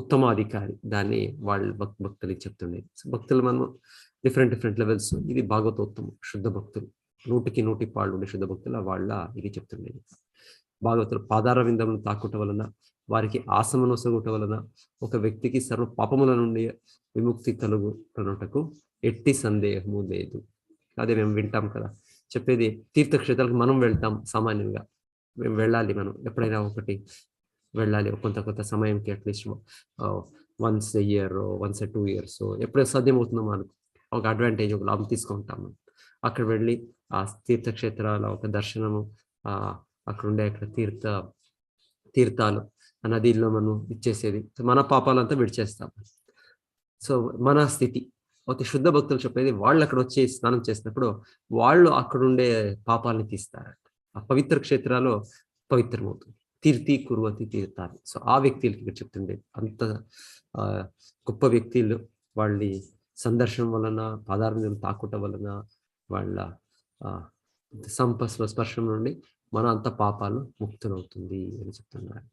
ఉత్తమాధికారి. దాన్ని వాళ్ళు భక్తులకి చెప్తుండేది. సో భక్తులు మనం డిఫరెంట్ లెవెల్స్. ఇది భాగవతోత్తమం, శుద్ధ భక్తులు, 100కి 100 పాళ్ళు ఉండే శుద్ధ భక్తులు వాళ్ళ ఇది చెప్తుండేది. భాగవతుల పాదార విందమును తాకుట వలన, వారికి ఆసమనొసగుట వలన ఒక వ్యక్తికి సర్వ పాపముల నుండి విముక్తి కలుగుటకు ఎట్టి సందేహము లేదు. అదే మేము వింటాం కదా, చెప్పేది తీర్థక్షేత్రాలకు మనం వెళ్తాం సామాన్యంగా. మేము వెళ్ళాలి, మనం ఎప్పుడైనా ఒకటి వెళ్ళాలి కొంత సమయంకి, at least once a year, once a 2 years, ఎప్పుడైనా సాధ్యమవుతుందో మనకు ఒక అడ్వాంటేజ్, ఒక లాభం తీసుకుంటాం. అక్కడ వెళ్ళి ఆ తీర్థక్షేత్రాల ఒక దర్శనము, అక్కడ ఉండే అక్కడ తీర్థాలు ఆ నదిలో మనం ఇచ్చేసేది, మన పాపాలంతా విడిచేస్తాం. సో మన స్థితి ఒక శుద్ధ భక్తులు చెప్పేది, వాళ్ళు అక్కడ వచ్చి స్నానం చేసినప్పుడు వాళ్ళు అక్కడ ఉండే పాపాలని తీస్తారంట. ఆ పవిత్ర క్షేత్రాలు పవిత్రమవుతుంది. తీర్థి కురువతి తీర్థాలు. సో ఆ వ్యక్తులకి ఇక్కడ చెప్తుండే, అంత గొప్ప వ్యక్తులు వాళ్ళ సందర్శనం వలన, పాదాలను తాకుట వలన, వాళ్ళ స్పర్శం నుండి మన అంత పాపాలు ముక్తులవుతుంది అని చెప్తున్నారు.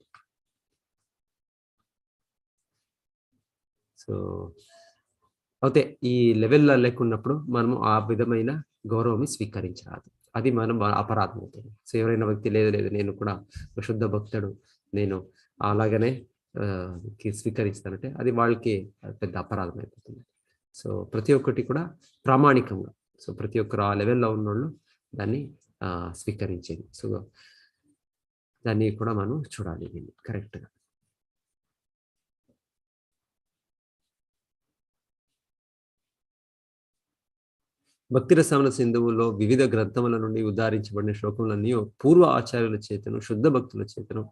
సో అయితే ఈ లెవెల్లో లేకున్నప్పుడు మనము ఆ విధమైన గౌరవం స్వీకరించరాదు, అది మనం అపరాధం అవుతుంది. సో ఎవరైనా వ్యక్తి లేదు నేను కూడా శుద్ధ భక్తుడు, నేను అలాగనే స్వీకరిస్తానంటే అది వాళ్ళకి పెద్ద అపరాధం అయిపోతుంది. సో ప్రతి ఒక్కటి కూడా ప్రామాణికంగా, సో ప్రతి ఒక్కరు ఆ లెవెల్లో ఉన్నోళ్ళు దాన్ని స్వీకరించేది. సో దాన్ని కూడా మనం చూడాలి కరెక్ట్గా. భక్తి రసాయన సింధువులో వివిధ గ్రంథముల నుండి ఉదాహరించబడిన శ్లోకములన్నీ పూర్వ ఆచార్యుల చేతను, శుద్ధ భక్తుల చేతను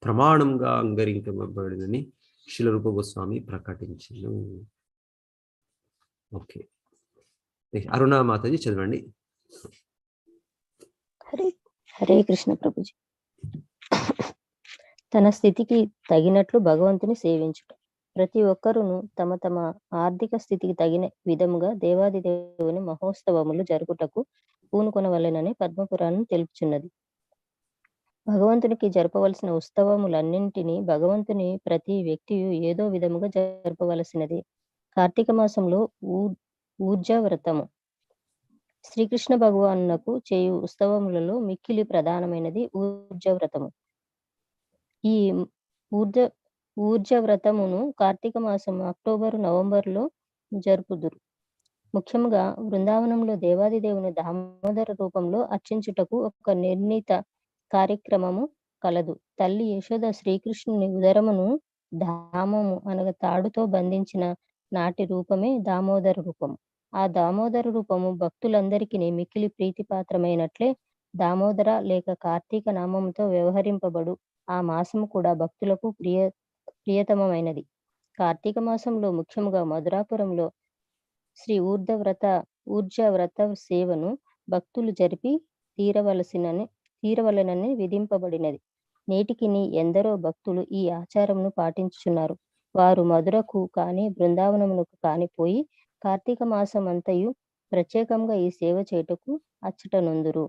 ప్రమాణంగా అంగీకరించబడిందని శ్రీల రూప గోస్వామి ప్రకటించను. ఓకే, అరుణా మాతాజీ చదవండి. హరే కృష్ణ ప్రభుజీ. తన స్థితికి తగినట్లు భగవంతుని సేవించుట. ప్రతి ఒక్కరును తమ తమ ఆర్థిక స్థితికి తగిన విధముగా దేవాది దేవుని మహోత్సవములు జరుపుటకు పూనుకొనవలెనని పద్మపురాణం తెలుపుచున్నది. భగవంతునికి జరపవలసిన ఉత్సవములన్నింటినీ భగవంతుని ప్రతి వ్యక్తి ఏదో విధముగా జరపవలసినది. కార్తీక మాసంలో ఊర్జావ్రతము శ్రీకృష్ణ భగవానునకు చేయు ఉత్సవములలో మిక్కిలి ప్రధానమైనది ఊర్జావ్రతము. ఈ ఊర్జావ్రతమును కార్తీక మాసం అక్టోబరు, నవంబర్లో జరుపుదురు. ముఖ్యంగా బృందావనంలో దేవాది దేవుని దామోదర రూపంలో అర్చించుటకు ఒక నిర్ణీత కార్యక్రమము కలదు. తల్లి యశోద శ్రీకృష్ణుని ఉదరమును దామము అనగా తాడుతో బంధించిన నాటి రూపమే దామోదర రూపము. ఆ దామోదర రూపము భక్తులందరికీ మిక్కిలి ప్రీతిపాత్రమైనట్లే దామోదర లేక కార్తీక నామముతో వ్యవహరింపబడు ఆ మాసము కూడా భక్తులకు ప్రియతమమైనది. కార్తీక మాసంలో ముఖ్యంగా మధురాపురంలో శ్రీ ఊర్జావ్రత సేవను భక్తులు జరిపి తీరవలెనని విధింపబడినది. నేటికి ఎందరో భక్తులు ఈ ఆచారమును పాటించుచున్నారు. వారు మధురకు కాని బృందావనమునకు కాని పోయి కార్తీక మాసం అంతయు ప్రత్యేకంగా ఈ సేవ చేయుటకు అచ్చట నొందురు.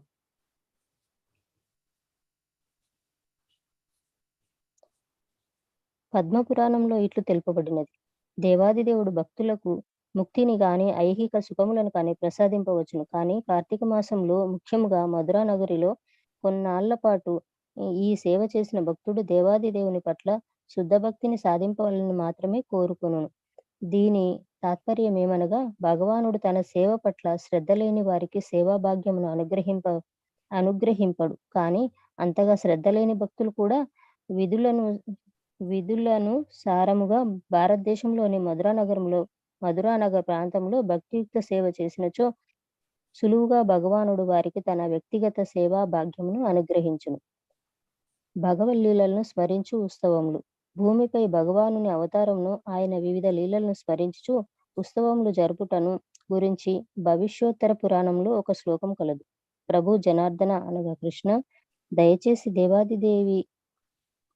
పద్మపురాణంలో ఇట్లు తెలుపబడినది. దేవాది దేవుడు భక్తులకు ముక్తిని గాని ఐహిక సుఖములను కానీ ప్రసాదింపవచ్చును. కానీ కార్తీక మాసంలో ముఖ్యంగా మధురా నగరిలో కొన్నాళ్ల పాటు ఈ సేవ చేసిన భక్తుడు దేవాది దేవుని పట్ల శుద్ధ భక్తిని సాధింపవాలని మాత్రమే కోరుకొనును. దీని తాత్పర్యం ఏమనగా, భగవానుడు తన సేవ పట్ల శ్రద్ధ లేని వారికి సేవా భాగ్యమును అనుగ్రహింపడు. కానీ అంతగా శ్రద్ధ లేని భక్తులు కూడా విధులను సారముగా భారతదేశంలోని మధురానగర ప్రాంతంలో భక్తియుక్త సేవ చేసినచో సులువుగా భగవానుడు వారికి తన వ్యక్తిగత సేవా భాగ్యమును అనుగ్రహించును. భగవల్లీలను స్మరించు ఉత్సవములు. భూమిపై భగవానుని అవతారమును, ఆయన వివిధ లీలలను స్మరించుచు ఉత్సవములు జరుపుటను గురించి భవిష్యోత్తర పురాణంలో ఒక శ్లోకం కలదు. ప్రభు జనార్దన అనగా కృష్ణ, దయచేసి దేవాదిదేవి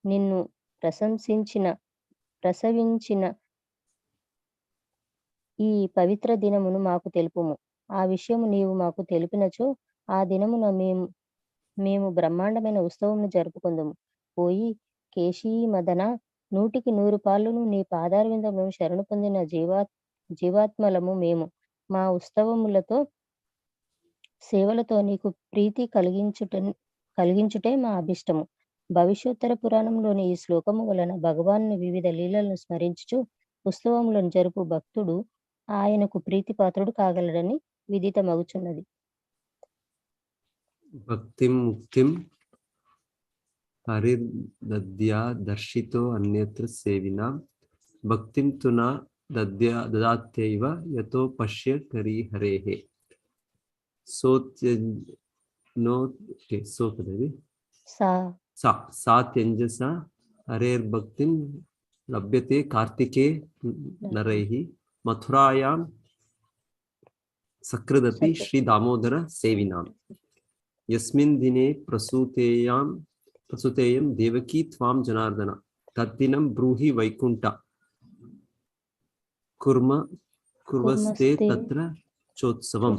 నిన్ను ప్రసవించిన ఈ పవిత్ర దినమును మాకు తెలుపుము. ఆ విషయము నీవు మాకు తెలిపినచో ఆ దినమున మేము బ్రహ్మాండమైన ఉత్సవమును జరుపుకుందాము. పోయి కేశీ మదన, 100కి 100 పాళ్ళను నీ పాదారవిందములను శరణు పొందిన జీవాత్మలము మేము. మా ఉత్సవములతో సేవలతో నీకు ప్రీతి కలిగించుటే మా అభిష్టము. భవిష్యోత్తర పురాణంలోని ఈ శ్లోకము వలన భగవాను వివిధ లీలలను స్మరించుచు ఉత్సవములను జరుపు భక్తుడు ఆయనకు ప్రీతిపాత్రుడు కాగలడని విదితమగుచున్నది. భక్తిం ముక్తిం పరిదద్యా దర్శితో అన్యత్ర సేవినా భక్తిం తునా దదాత్యైవ యతో పశ్య కరీహరేః. సా త్యంజస హరేర్భక్తిం లభ్యతే కార్తికే నరైః మథురాయాం సకృదపి శ్రీ దామోదర సేవినాం. యస్మిన్ దినే ప్రసూతేయం దేవకీ త్వాం జనార్దన తద్దినం బ్రూహి వైకుంఠ కుర్వస్తే తత్ర చోత్సవం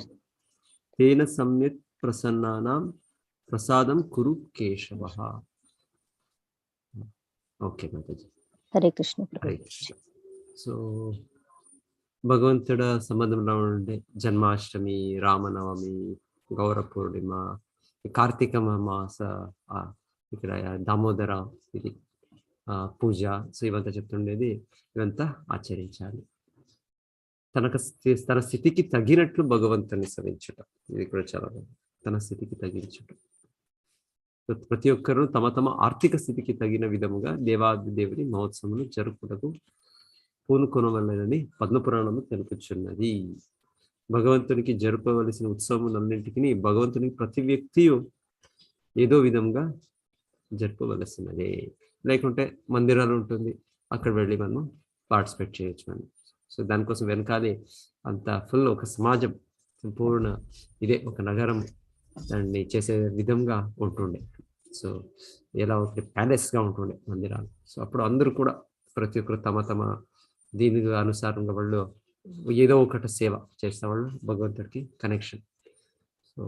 తేన సమ్యక్ ప్రసన్నానాం ప్రసాదం కురు కేశవః. ఓకే మాతాజీ. హరే కృష్ణ. సో భగవంతుడ సంబంధంలో ఉండే జన్మాష్టమి, రామనవమి, గౌర పూర్ణిమ, కార్తీక మాస, ఇక్కడ దామోదర ఇది పూజ. సో ఇవంతా చెప్తుండేది, ఇవంతా ఆచరించాలి. తన స్థితికి తగినట్లు భగవంతుని సేవించుట, ఇది కూడా చాలా తన స్థితికి తగ్గించుట. ప్రతి ఒక్కరూ తమ తమ ఆర్థిక స్థితికి తగిన విధముగా దేవాది దేవుని మహోత్సవములు జరుపుటకు పూనుకొనవలెనని పద్మపురాణము తెలుపుచున్నది. భగవంతునికి జరపవలసిన ఉత్సవములన్నింటికి భగవంతునికి ప్రతి వ్యక్తి ఏదో విధంగా జరపవలసినదే. లేకుంటే మందిరాలు ఉంటుంది, అక్కడ వెళ్ళి మనం పార్టిసిపేట్ చేయొచ్చు మనం. సో దానికోసం వెనకాలే అంత ఫుల్ ఒక సమాజం సంపూర్ణ ఇదే ఒక నగరం దాన్ని చేసే విధంగా ఉంటుండే. సో ఎలా ఒక ప్యాలెస్గా ఉంటుండే మందిరాలు. సో అప్పుడు అందరూ కూడా ప్రతి ఒక్కరు తమ తమ దీనికి అనుసారంగా వాళ్ళు ఏదో ఒకటి సేవ చేసేవాళ్ళు, భగవంతుడికి కనెక్షన్. సో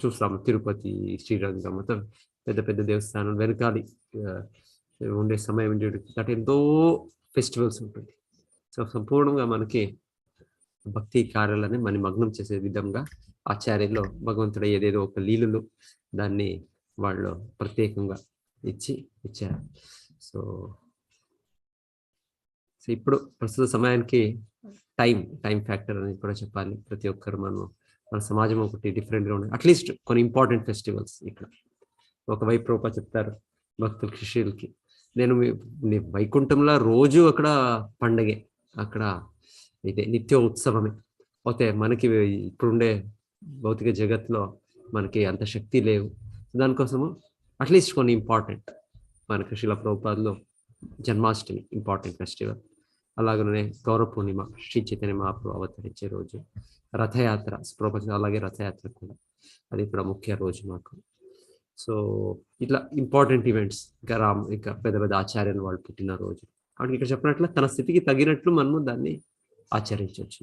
చూస్తాము తిరుపతి, శ్రీరంగం, మొత్తం పెద్ద పెద్ద దేవస్థానం వెనకాలి ఉండే సమయం అంటే ఎంతో ఫెస్టివల్స్ ఉంటుంది. సో సంపూర్ణంగా మనకి భక్తి కార్యాలని మన మగ్నం చేసే విధంగా ఆచార్యుల్లో భగవంతుడు ఏదేదో ఒక లీలలు దాన్ని వాళ్ళు ప్రత్యేకంగా ఇచ్చారు. సో ఇప్పుడు ప్రస్తుత సమయానికి టైం ఫ్యాక్టర్ అని కూడా చెప్పాలి. ప్రతి ఒక్కరు మన సమాజం ఒకటి డిఫరెంట్గా ఉంది. అట్లీస్ట్ కొన్ని ఇంపార్టెంట్ ఫెస్టివల్స్ ఇక్కడ ఒకవైపు రూపా చెప్తారు భక్తుల శిష్యులకి, నేను వైకుంఠంలో రోజు అక్కడ పండగే, అక్కడ ఇదే నిత్య ఉత్సవమే. అయితే మనకి ఇప్పుడుండే భౌతిక జగత్తులో మనకి అంత శక్తి లేవు. దానికోసము అట్లీస్ట్ కొన్ని ఇంపార్టెంట్, మనకి శిల ప్రభుపాదలో జన్మాష్టమి ఇంపార్టెంట్ ఫెస్టివల్, అలాగనే గౌర పూర్ణిమ శ్రీ చైతన్య మహాప్రభు అవతరించే రోజు, రథయాత్ర ప్రపంచం, అలాగే రథయాత్ర కూడా అది కూడా ముఖ్య రోజు మాకు. సో ఇట్లా ఇంపార్టెంట్ ఈవెంట్స్, ఇంకా పెద్ద పెద్ద ఆచార్యులు వాళ్ళు పుట్టిన రోజు. కాబట్టి ఇక్కడ చెప్పినట్లు తన స్థితికి తగినట్లు మనము దాన్ని ఆచరించవచ్చు.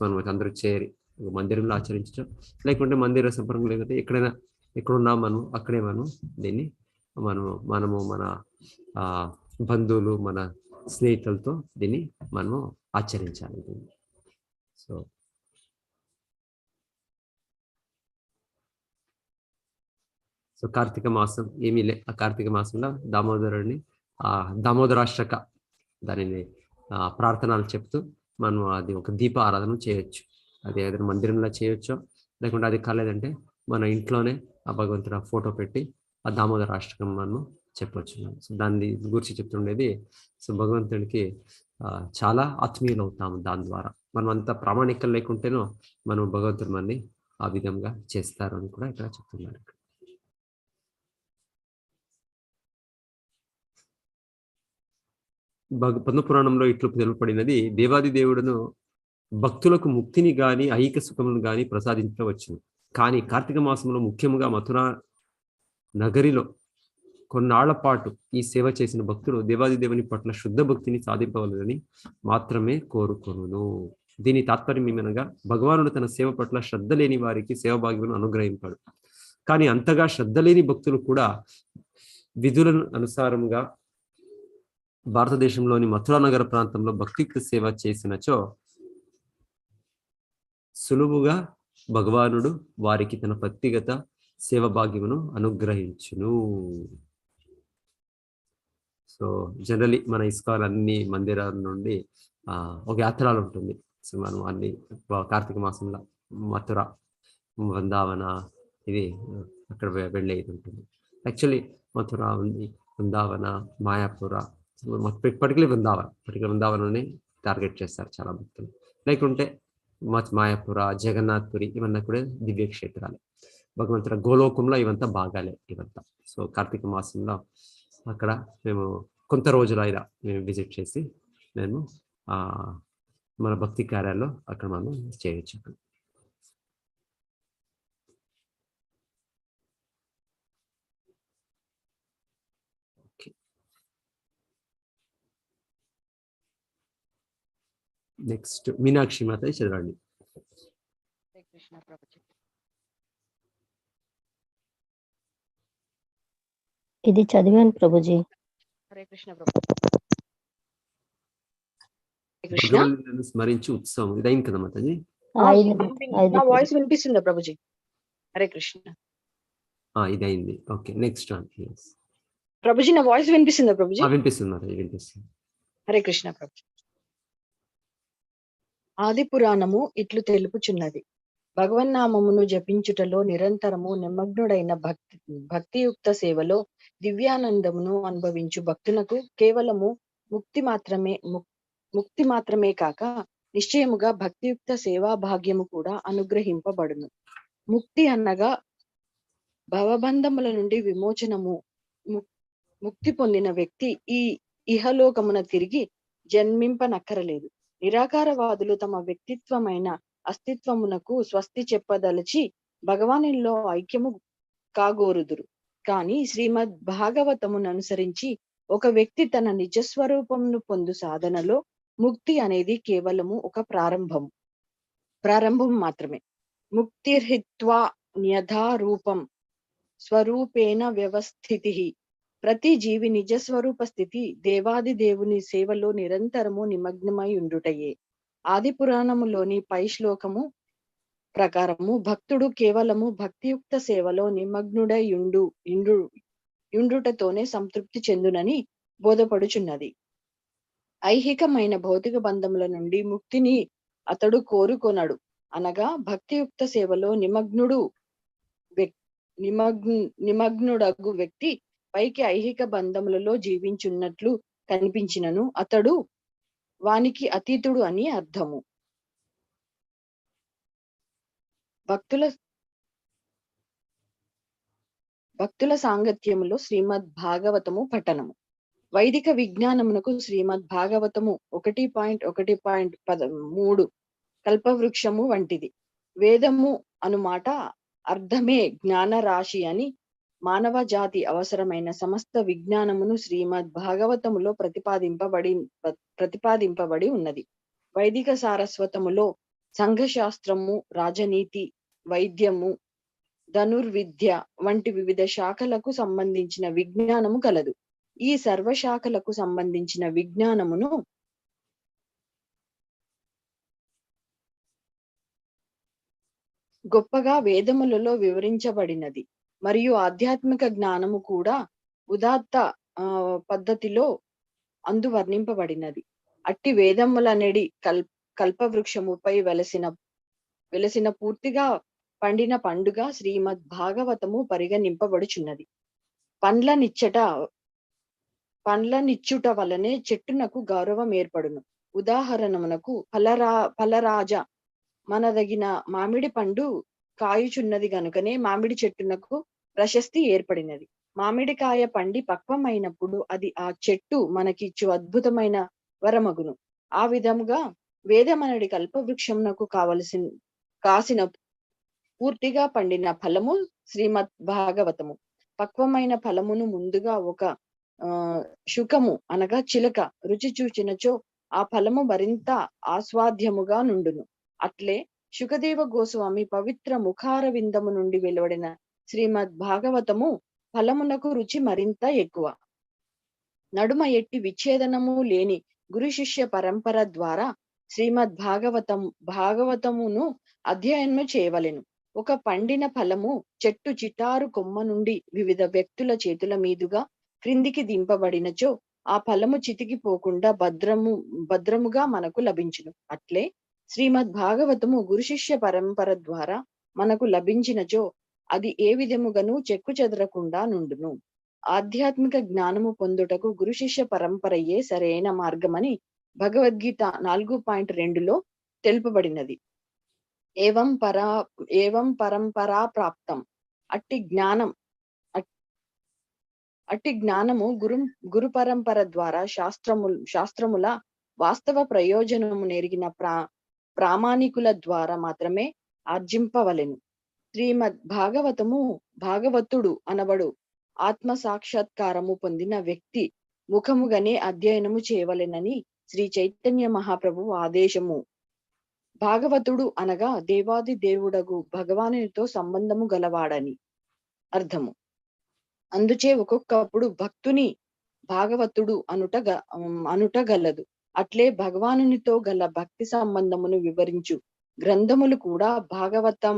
మనం అందరూ చేరి మందిరంలో ఆచరించడం, లేకుంటే మందిర సంపర్కం, లేకుంటే ఎక్కడున్నా మనం అక్కడే మనం దీన్ని మనము మన బంధువులు, మన స్నేహితులతో దీన్ని మనము ఆచరించాలి దీన్ని. సో కార్తీక మాసం ఏమీ లే, ఆ కార్తీక మాసంలో దామోదరుడిని దామోదరాష్టక దానిని ప్రార్థనలు చెప్తూ మనం అది ఒక దీప ఆరాధన చేయొచ్చు. అది ఏదైనా మందిరంలో చేయొచ్చు, లేకుంటే అది కాలేదంటే మన ఇంట్లోనే ఆ భగవంతుడు ఫోటో పెట్టి ఆ దామోదరాష్టకం మనం చెప్పొచ్చు. సో దాన్ని గురించి చెప్తుండేది. సో భగవంతుడికి చాలా ఆత్మీయులు అవుతాము దాని ద్వారా. మనం అంత ప్రామాణికం లేకుంటేనో మనం భగవంతుడు మనని ఆ విధంగా చేస్తారు అని కూడా ఇక్కడ చెప్తున్నారు. పద్మపురాణంలో ఇట్లు తెలుపబడినది, దేవాది దేవుడును భక్తులకు ముక్తిని గాని ఐహిక సుఖములను గాని ప్రసాదించవచ్చును. కానీ కార్తీక మాసంలో ముఖ్యంగా మథురా నగరిలో కొన్నాళ్ల పాటు ఈ సేవ చేసిన భక్తులు దేవాది దేవుని పట్ల శుద్ధ భక్తిని సాధింపవలదని మాత్రమే కోరుకొనును. దీని తాత్పర్యం ఏమనగా, భగవానుడు తన సేవ పట్ల శ్రద్ధ లేని వారికి సేవభాగ్యమును అనుగ్రహింపాడు. కానీ అంతగా శ్రద్ధ లేని భక్తులు కూడా విధులను అనుసారంగా భారతదేశంలోని మథురా నగర ప్రాంతంలో భక్తియుక్త సేవ చేసినచో సులువుగా భగవానుడు వారికి తన వ్యక్తిగత సేవ భాగ్యమును అనుగ్రహించును. సో జనరలీ మన ఇస్కాన్ అన్ని మందిరాల నుండి ఒక యాత్రలు ఉంటుంది. సో మనం అన్ని కార్తీక మాసంలో మథుర, వృందావన ఇది అక్కడ వెళ్ళేది ఉంటుంది. యాక్చువల్లీ మథుర ఉంది, వృందావన, మాయాపుర, పర్టికులర్ వృందావనని టార్గెట్ చేస్తారు చాలా భక్తులు. లేకుంటే మాయాపుర, జగన్నాథ్పురి ఇవన్నీ కూడా దివ్య క్షేత్రాలే. భగవంతుల గోలోకంలో ఇవంతా భాగాలే ఇవంతా. సో కార్తీక మాసంలో అక్కడ మేము కొంత రోజులు అయినా మేము విజిట్ చేసి మేము మన భక్తి కార్యాల్లో అక్కడ మనం చేయొచ్చు. నెక్స్ట్ మీనాక్షి మాత చదవండి. ఇది చదివాను ప్రభుజీ. హరే కృష్ణ ప్రభుజీ. స్మరించి ఉత్సవం ఇది అయింది కదా మాతాజీ? నా వాయిస్ వినిపిస్తుందా ప్రభుజీ? హరే కృష్ణ. ఇది అయింది. ఓకే, నెక్స్ట్ ప్రభుజీ నా వాయిస్ వినిపిస్తుందా ప్రభుజీ? వినిపిస్తుంది మాతాజీ, వినిపిస్తుంది. హరే కృష్ణ ప్రభుజీ. ఆది పురాణము ఇట్లు తెలుపుచున్నది. భగవన్నామమును జపించుటలో నిరంతరము నిమగ్నుడైన భక్తియుక్త సేవలో దివ్యానందమును అనుభవించు భక్తునకు కేవలము ముక్తి మాత్రమే కాక నిశ్చయముగా భక్తియుక్త సేవా భాగ్యము కూడా అనుగ్రహింపబడును. ముక్తి అనగా భవబంధముల నుండి విమోచనము. ముక్తి పొందిన వ్యక్తి ఈ ఇహలోకమున తిరిగి జన్మింపనక్కరలేదు. నిరాకారవాదులు తమ వ్యక్తిత్వమైన అస్తిత్వమునకు స్వస్తి చెప్పదలచి భగవానుల్లో ఐక్యము కాగోరుదురు. కానీ శ్రీమద్ భాగవతమును అనుసరించి ఒక వ్యక్తి తన నిజస్వరూపమును పొందు సాధనలో ముక్తి అనేది కేవలము ఒక ప్రారంభం మాత్రమే. ముక్తిర్హిత్వా న్యథారూపం స్వరూపేణ వ్యవస్థితి. ప్రతి జీవి నిజస్వరూప స్థితి దేవాది దేవుని సేవలో నిరంతరము నిమగ్నమై ఉండుటయే. ఆది పురాణములోని పై శ్లోకము ప్రకారము భక్తుడు కేవలము భక్తియుక్త సేవలో నిమగ్నుడై యుండుటతోనే సంతృప్తి చెందునని బోధపడుచున్నది. ఐహికమైన భౌతిక బంధముల నుండి ముక్తిని అతడు కోరుకొనడు. అనగా భక్తియుక్త సేవలో నిమగ్నుడగు వ్యక్తి పైకి ఐహిక బంధములలో జీవించున్నట్లు కనిపించినను అతడు వానికి అతీతుడు అని అర్థము. భక్తుల సాంగత్యములో శ్రీమద్ భాగవతము పఠనము. వైదిక విజ్ఞానమునకు శ్రీమద్ భాగవతము 1.1.3 కల్పవృక్షము వంటిది. వేదము అనుమాట అర్థమే జ్ఞాన రాశి అని మానవ జాతి అవసరమైన సమస్త విజ్ఞానమును శ్రీమద్ భాగవతములో ప్రతిపాదింపబడి ఉన్నది. వైదిక సారస్వతములో సంఘశాస్త్రము, రాజనీతి, వైద్యము, ధనుర్విద్య వంటి వివిధ శాఖలకు సంబంధించిన విజ్ఞానము కలదు. ఈ సర్వశాఖలకు సంబంధించిన విజ్ఞానమును గొప్పగా వేదములలో వివరించబడినది. మరియు ఆధ్యాత్మిక జ్ఞానము కూడా ఉదాత్త పద్ధతిలో వర్ణింపబడినది. అట్టి వేదములనేడి కల్పవృక్షముపై వెలసిన పూర్తిగా పండిన పండుగ శ్రీమద్ భాగవతము పరిగణింపబడుచున్నది. పండ్ల నిచ్చుట వలనే చెట్టునకు గౌరవం ఏర్పడును. ఉదాహరణమునకు ఫలరాజ మనదగిన మామిడి పండు కాయుచున్నది గనుకనే మామిడి చెట్టునకు ప్రశస్తి ఏర్పడినది. మామిడికాయ పండి పక్వమైనప్పుడు అది ఆ చెట్టు మనకిచ్చు అద్భుతమైన వరమగును. ఆ విధముగా వేదమనడి కల్పవృక్షమునకు కాసిన పూర్తిగా పండిన ఫలము శ్రీమద్ భాగవతము. పక్వమైన ఫలమును ముందుగా ఒక శుకము అనగా చిలక రుచి చూచినచో ఆ ఫలము మరింత ఆస్వాద్యముగా నుండును. అట్లే శుకదేవ గోస్వామి పవిత్ర ముఖార విందము నుండి వెలువడిన శ్రీమద్ భాగవతము ఫలమునకు రుచి మరింత ఎక్కువ. నడుమ ఎట్టి విచ్ఛేదనము లేని గురు శిష్య పరంపర ద్వారా శ్రీమద్ భాగవతమును అధ్యయనము చేయవలెను. ఒక పండిన ఫలము చెట్టు చిటారు కొమ్మ నుండి వివిధ వ్యక్తుల చేతుల మీదుగా క్రిందికి దింపబడినచో ఆ ఫలము చితికిపోకుండా భద్రముగా మనకు లభించును. అట్లే శ్రీమద్ భాగవతము గురు శిష్య పరంపర ద్వారా మనకు లభించినచో అది ఏ విధముగాను చెక్కు చెదరకుండా నుండును. ఆధ్యాత్మిక జ్ఞానము పొందుటకు గురు శిష్య పరంపరయే సరైన మార్గమని భగవద్గీత 4.2లో తెలుపబడినది. ఏవం పరంపరా ప్రాప్తం. అట్టి జ్ఞానము గురు పరంపర ద్వారా శాస్త్రముల వాస్తవ ప్రయోజనము నెరిగిన ప్రామాణికుల ద్వారా మాత్రమే ఆర్జింపవలెను. శ్రీమద్ భాగవతుడు అనబడు ఆత్మ సాక్షాత్కారము పొందిన వ్యక్తి ముఖముగానే అధ్యయనము చేయవలెనని శ్రీ చైతన్య మహాప్రభు ఆదేశము. భాగవతుడు అనగా దేవాది దేవుడగు భగవానునితో సంబంధము గలవాడని అర్థము. అందుచే ఒక్కొక్కప్పుడు భక్తుని భాగవతుడు అనుట గలదు. అట్లే భగవానునితో గల భక్తి సంబంధమును వివరించు గ్రంథములు కూడా భాగవతం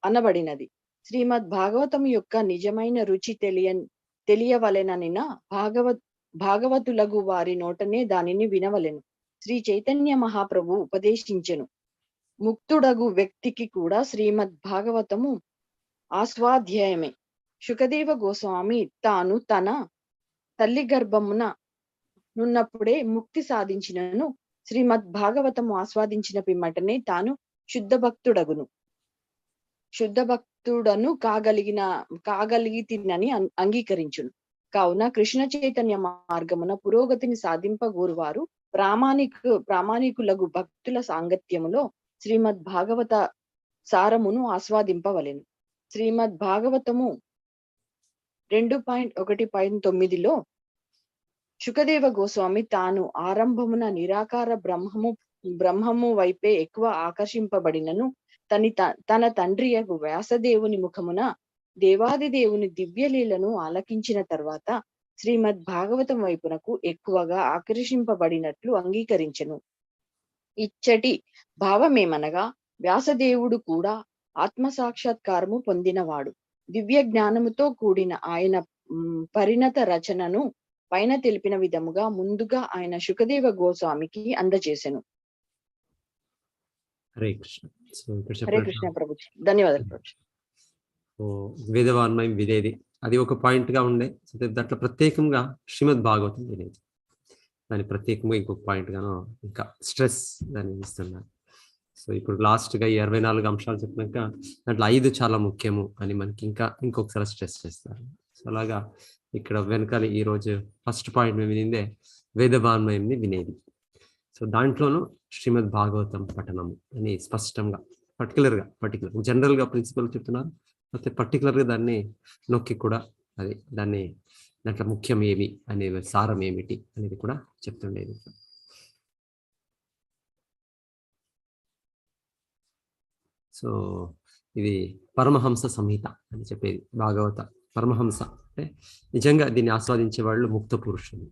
అనబడినది. శ్రీమద్ భాగవతం యొక్క నిజమైన రుచి తెలియవలెననిన భాగవతులగు వారి నోటనే దానిని వినవలెను. శ్రీ చైతన్య మహాప్రభు ఉపదేశించెను. ముక్తుడగు వ్యక్తికి కూడా శ్రీమద్ భాగవతము ఆస్వాధ్యాయమే. శుకదేవ గోస్వామి తాను తన తల్లి గర్భమున నున్నప్పుడే ముక్తి సాధించినను శ్రీమద్ భాగవతము ఆస్వాదించిన పిమ్మటనే తాను శుద్ధ భక్తుడను కాగలిగితినని అంగీకరించును. కావున కృష్ణ చైతన్య మార్గమున పురోగతిని సాధింపగోరువారు ప్రామాణికులగు భక్తుల సాంగత్యములో శ్రీమద్ భాగవత సారమును ఆస్వాదింపవలెను. శ్రీమద్ భాగవతము 2.1.9లో శుకదేవ గోస్వామి తాను ఆరంభమున నిరాకార బ్రహ్మము వైపే ఎక్కువ ఆకర్షింపబడినను తన తండ్రి యగు వ్యాసదేవుని ముఖమున దేవాది దేవుని దివ్యలీలను ఆలకించిన తర్వాత శ్రీమద్ భాగవతం వైపునకు ఎక్కువగా ఆకర్షింపబడినట్లు అంగీకరించెను. ఇచ్చటి భావమేమనగా వ్యాసదేవుడు కూడా ఆత్మ సాక్షాత్కారము పొందినవాడు. దివ్య జ్ఞానముతో కూడిన ఆయన పరిణత రచనను పైన తెలిపిన విధముగా ముందుగా ఆయన శుకదేవ గోస్వామికి అందజేసెను. హరే కృష్ణ. హరే కృష్ణ ప్రభుజీ. ధన్యవాదాలు ప్రభుజీ. వేదవాన్మయం వినేది అది ఒక పాయింట్ గా ఉండే. దాంట్లో ప్రత్యేకంగా శ్రీమద్ భాగవతం వినేది దాని ప్రత్యేకంగా ఇంకొక పాయింట్ గాను ఇంకా స్ట్రెస్ దాన్ని ఇస్తున్నారు. సో ఇప్పుడు లాస్ట్ గా 24 అంశాలు చెప్పినాక దాంట్లో 5 చాలా ముఖ్యము అని మనకి ఇంకొకసారి స్ట్రెస్ చేస్తారు. సో అలాగా ఇక్కడ వెనకాల ఈ రోజు ఫస్ట్ పాయింట్ మేము వినిందే వేదవాన్మయంని వినేది. సో దాంట్లోనూ శ్రీమద్ భాగవతం పఠనము అని స్పష్టంగా పర్టికులర్ జనరల్ గా ప్రిన్సిపల్ చెప్తున్నారు. అయితే పర్టికులర్ గా దాన్ని నొక్కి కూడా అది దాంట్లో ముఖ్యం ఏమి అనే సారం ఏమిటి అనేది కూడా చెప్తుండేది. సో ఇది పరమహంస సంహిత అని చెప్పేది భాగవత పరమహంస అంటే నిజంగా దీన్ని ఆస్వాదించే వాళ్ళు ముక్త పురుషులు.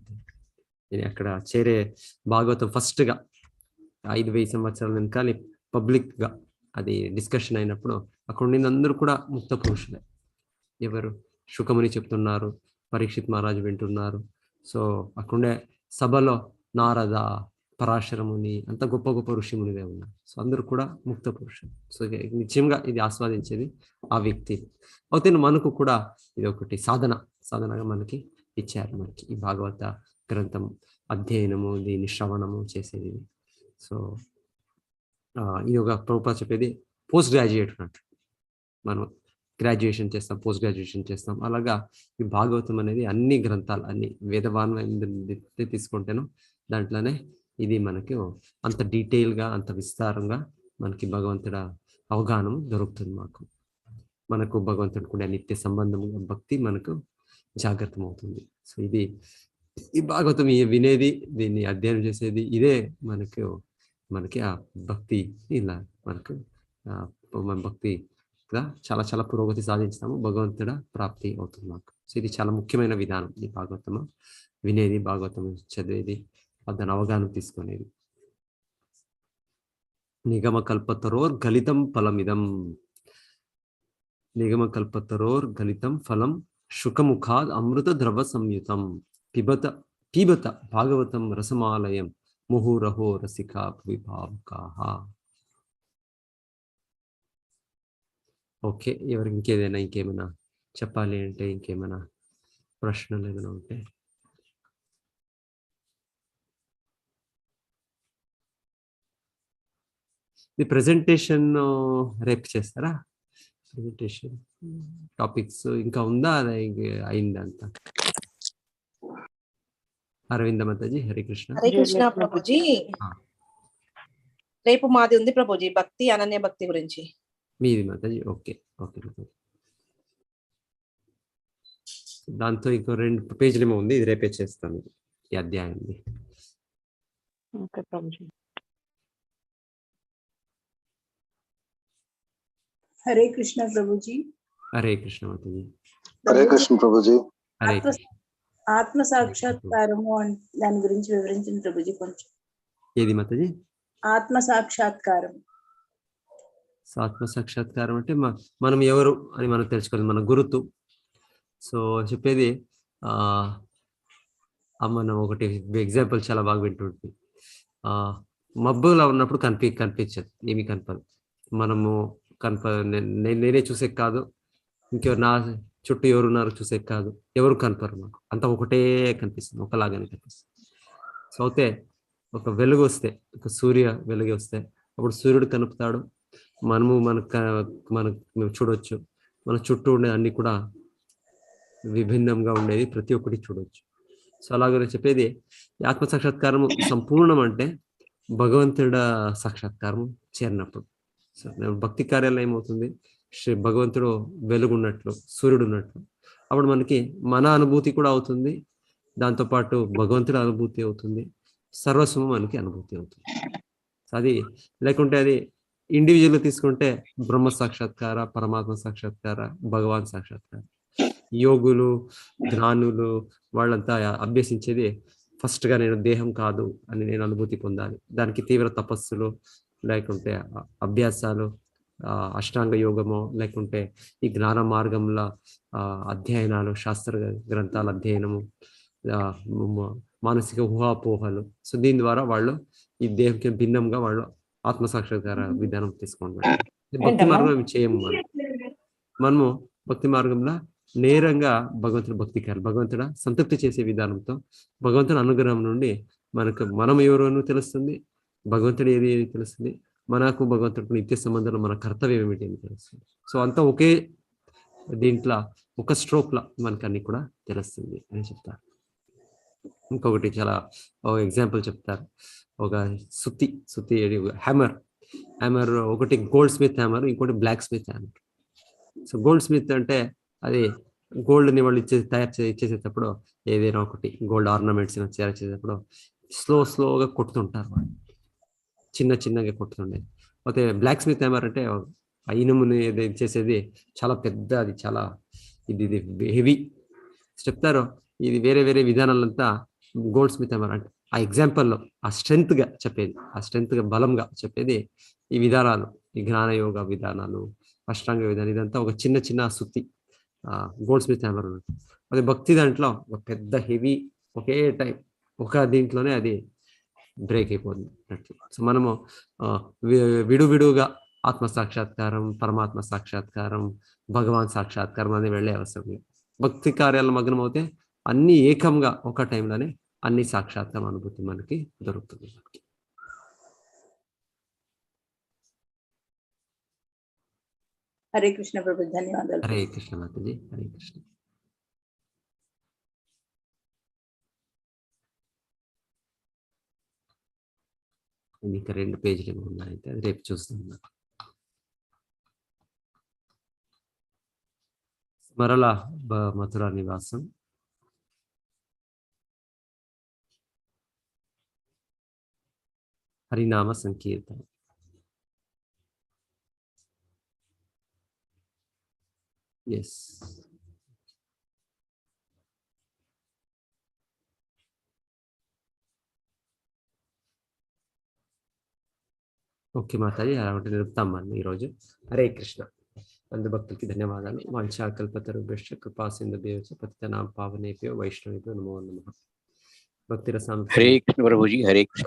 నేను అక్కడ చేరే భాగవతం ఫస్ట్ గా 5,000 సంవత్సరాల వెనకాల పబ్లిక్ గా అది డిస్కషన్ అయినప్పుడు అక్కడ ఉండిన అందరూ కూడా ముక్త పురుషులే. ఎవరు శుకముని చెప్తున్నారు, పరీక్షిత్ మహారాజు వింటున్నారు. సో అక్కడుండే సభలో నారద, పరాశరముని అంత గొప్ప గొప్ప ఋషిమునివే ఉన్నారు. సో అందరూ కూడా ముక్త పురుషులు. సో నిజంగా ఇది ఆస్వాదించేది ఆ వ్యక్తి. అయితే మనకు కూడా ఇది ఒకటి సాధనగా మనకి ఇచ్చారు. మనకి ఈ భాగవత గ్రంథం అధ్యయనము, దీని శ్రవణము చేసేది. సో ఇది ఒక ప్రభుపాద చెప్పేది పోస్ట్ గ్రాడ్యుయేట్ అన్నట్టు. మనం గ్రాడ్యుయేషన్ చేస్తాం, పోస్ట్ గ్రాడ్యుయేషన్ చేస్తాం. అలాగా ఈ భాగవతం అనేది అన్ని గ్రంథాలు, అన్ని వేదవాన్మయం తీసుకుంటేను దాంట్లోనే ఇది మనకి అంత డీటెయిల్గా, అంత విస్తారంగా మనకి భగవంతుడ అవగాహన దొరుకుతుంది. మనకు భగవంతుడు కూడా నిత్య సంబంధము, భక్తి మనకు జాగ్రత్తం అవుతుంది. సో ఇది ఈ భాగవతం వినేది, దీన్ని అధ్యయనం చేసేది, ఇదే మనకి ఆ భక్తి ఇలా మనకు భక్తిగా చాలా చాలా పురోగతి సాధించుతాము, భగవంతుడ ప్రాప్తి అవుతుంది మాకు. సో ఇది చాలా ముఖ్యమైన విధానం. ఈ భాగవతము వినేది, భాగవతం చదివేది, దాని అవగాహన తీసుకునేది. నిగమ కల్పతరోర్ గలితం ఫలమిదం, నిగమ కల్పతరోర్ గలితం ఫలం శుకముఖాద్ అమృత ద్రవ సంయుతం పిబత పీబత భాగవతం రసమాలయం ముహురహో రసికా విభావకాః. ఓకే, ఎవరికి ఇంకేమైనా చెప్పాలి అంటే, ఇంకేమైనా ప్రశ్నలు ఏమైనా ఉంటే? ఈ ప్రెజెంటేషన్ రేపు చేస్తారా? ప్రెజెంటేషన్ టాపిక్స్ ఇంకా ఉందా, అది అయిందంతా? అరవింద మాతాజీ, హరే కృష్ణ. హరే కృష్ణ ప్రభుజీ. రేపు మాది ఉంది ప్రభుజీ, భక్తి అనన్య భక్తి గురించి. మీది మాతాజీ? Okay okay Mataji. దాంతో ఇంకో 2 పేజీలు ఏమో ఉంది, ఇది రేపే చేస్తాను ఈ అధ్యాయంది. ఓకే ప్రభుజీ. హరే కృష్ణ ప్రభుజీ. హరే కృష్ణ మాతాజీ. హరే కృష్ణ ప్రభుజీ. హరే కృష్ణ. ఆత్మ సాక్షాత్కారము దాని గురించి వివరించిన ప్రభుజీ కొంచెం. ఏది మాతాజీ? ఆత్మ సాక్షాత్కారం. ఆత్మ సాక్షాత్కారం అంటే మనం ఎవరు అని మనం తెలుసుకోవాలి, మన గురుతు. సో చెప్పేది మనం ఒకటి ఎగ్జాంపుల్ చాలా బాగా వింటుంటుంది. మబ్బులో ఉన్నప్పుడు కనిపించదు, ఏమీ కనపదు. మనము నేనే చూసే కాదు, ఇంకెవరు నా చుట్టూ ఎవరున్నారు చూసే కాదు, ఎవరు కనపరు. మాకు అంతా ఒకటే కనిపిస్తుంది, ఒకలాగానే కనిపిస్తుంది. సో అయితే ఒక వెలుగు వస్తే, ఒక సూర్య వెలుగు వస్తే అప్పుడు సూర్యుడు కనుపుతాడు, మనము మనం చూడవచ్చు. మన చుట్టూ ఉండే అన్ని కూడా విభిన్నంగా ఉండేది, ప్రతి ఒక్కటి చూడవచ్చు. సో అలాగే చెప్పేది ఆత్మ సాక్షాత్కారం సంపూర్ణం అంటే భగవంతుడ సాక్షాత్కారం చేరినప్పుడు. సో భక్తి కార్యాలు ఏమవుతుంది, భగవంతుడు వెలుగున్నట్లు, సూర్యుడు ఉన్నట్లు, అప్పుడు మనకి మన అనుభూతి కూడా అవుతుంది, దాంతోపాటు భగవంతుడి అనుభూతి అవుతుంది, సర్వస్వం మనకి అనుభూతి అవుతుంది. అది లేకుంటే అది ఇండివిజువల్గా తీసుకుంటే బ్రహ్మ సాక్షాత్కార, పరమాత్మ సాక్షాత్కార, భగవాన్ సాక్షాత్కార. యోగులు, జ్ఞానులు వాళ్ళంతా అభ్యసించేది ఫస్ట్గా నేను దేహం కాదు అని నేను అనుభూతి పొందాలి. దానికి తీవ్ర తపస్సులు, లేకుంటే అభ్యాసాలు, అష్టాంగ యోగము, లేకుంటే ఈ జ్ఞాన మార్గంలో అధ్యయనాలు, శాస్త్ర గ్రంథాల అధ్యయనము, మానసిక ఊహాపోహలు. సో దీని ద్వారా వాళ్ళు ఈ దేహంకి భిన్నంగా వాళ్ళు ఆత్మసాక్షాత్కార విధానం తీసుకుంటారు. భక్తి మార్గం చేయము. మనము భక్తి మార్గంలో నేరంగా భగవంతుడు సంతృప్తి చేసే విధానంతో భగవంతుని అనుగ్రహం నుండి మనం ఎవరు తెలుస్తుంది, భగవంతుడు ఏది తెలుస్తుంది, మనకు భగవంతుడికి నిత్య సంబంధంలో మన కర్తవ్యం ఏమిటి అని తెలుస్తుంది. సో అంతా ఒకే దీంట్లో ఒక స్ట్రోక్లో మనకు అన్ని కూడా తెలుస్తుంది అని చెప్తారు. ఇంకొకటి చాలా ఎగ్జాంపుల్ చెప్తారు. ఒక సుత్తి హ్యామర్ ఒకటి గోల్డ్ స్మిత్ హ్యామర్, ఇంకోటి blacksmith hammer. So goldsmith అంటే అది గోల్డ్ని వాళ్ళు ఇచ్చేసేటప్పుడు, ఏదైనా ఒకటి గోల్డ్ ఆర్నమెంట్స్ తయారు చేసేటప్పుడు స్లోగా కొట్టుతుంటారు వాళ్ళు, చిన్నగా కొట్టుతుండేది. అయితే బ్లాక్ స్మిత్ హ్యామర్ అంటే ఇనుముని చేసేది చాలా పెద్ద, అది చాలా ఇది హెవీ చెప్తారు. ఇది వేరే విధానాలంతా గోల్డ్ స్మిత్ హ్యామర్ అంటే ఆ ఎగ్జాంపుల్లో ఆ స్ట్రెంగ్త్గా బలంగా చెప్పేది ఈ విధానాలు, ఈ జ్ఞానయోగ విధానాలు, అష్టాంగ విధానం, ఇదంతా ఒక చిన్న సుత్తి గోల్డ్ స్మిత్ హ్యామర్. అది భక్తి దాంట్లో ఒక పెద్ద హెవీ, ఒకే టైం ఒక దీంట్లోనే అది బ్రేక్ అయిపోతుంది. సో మనము విడువిడుగా ఆత్మ సాక్షాత్కారం, పరమాత్మ సాక్షాత్కారం, భగవాన్ సాక్షాత్కారం అనేది వెళ్ళే అవసరం లేదు. భక్తి కార్యాల మగ్నం అవుతే అన్ని ఏకంగా ఒక టైంలోనే అన్ని సాక్షాత్కారం అనుభూతి మనకి దొరుకుతుంది. హరే కృష్ణ ప్రభు, ధన్యవాదాలు. హరే కృష్ణ మాతాజీ, హరే కృష్ణ. ఇంకా 2 పేజీలు ఉన్నాయి, అది రేపు చూస్తాం. మరలా మథురా నివాసం. హరినామ సంకీర్తన. ఎస్, ఓకే మాతాజీ, అలా ఉంటే నిలుపుతాం మనం ఈరోజు. హరే కృష్ణ. అందు భక్తులకి ధన్యవాదాలు. వాంఛాకల్పతరుభ్యశ్చ కృపా సింధుభ్యో చ పతితానాం పావనేభ్యో వైష్ణవేభ్యో నమో నమః. భక్తి రసామృతం హరే కృష్ణ ప్రభుజీ, హరే కృష్ణ.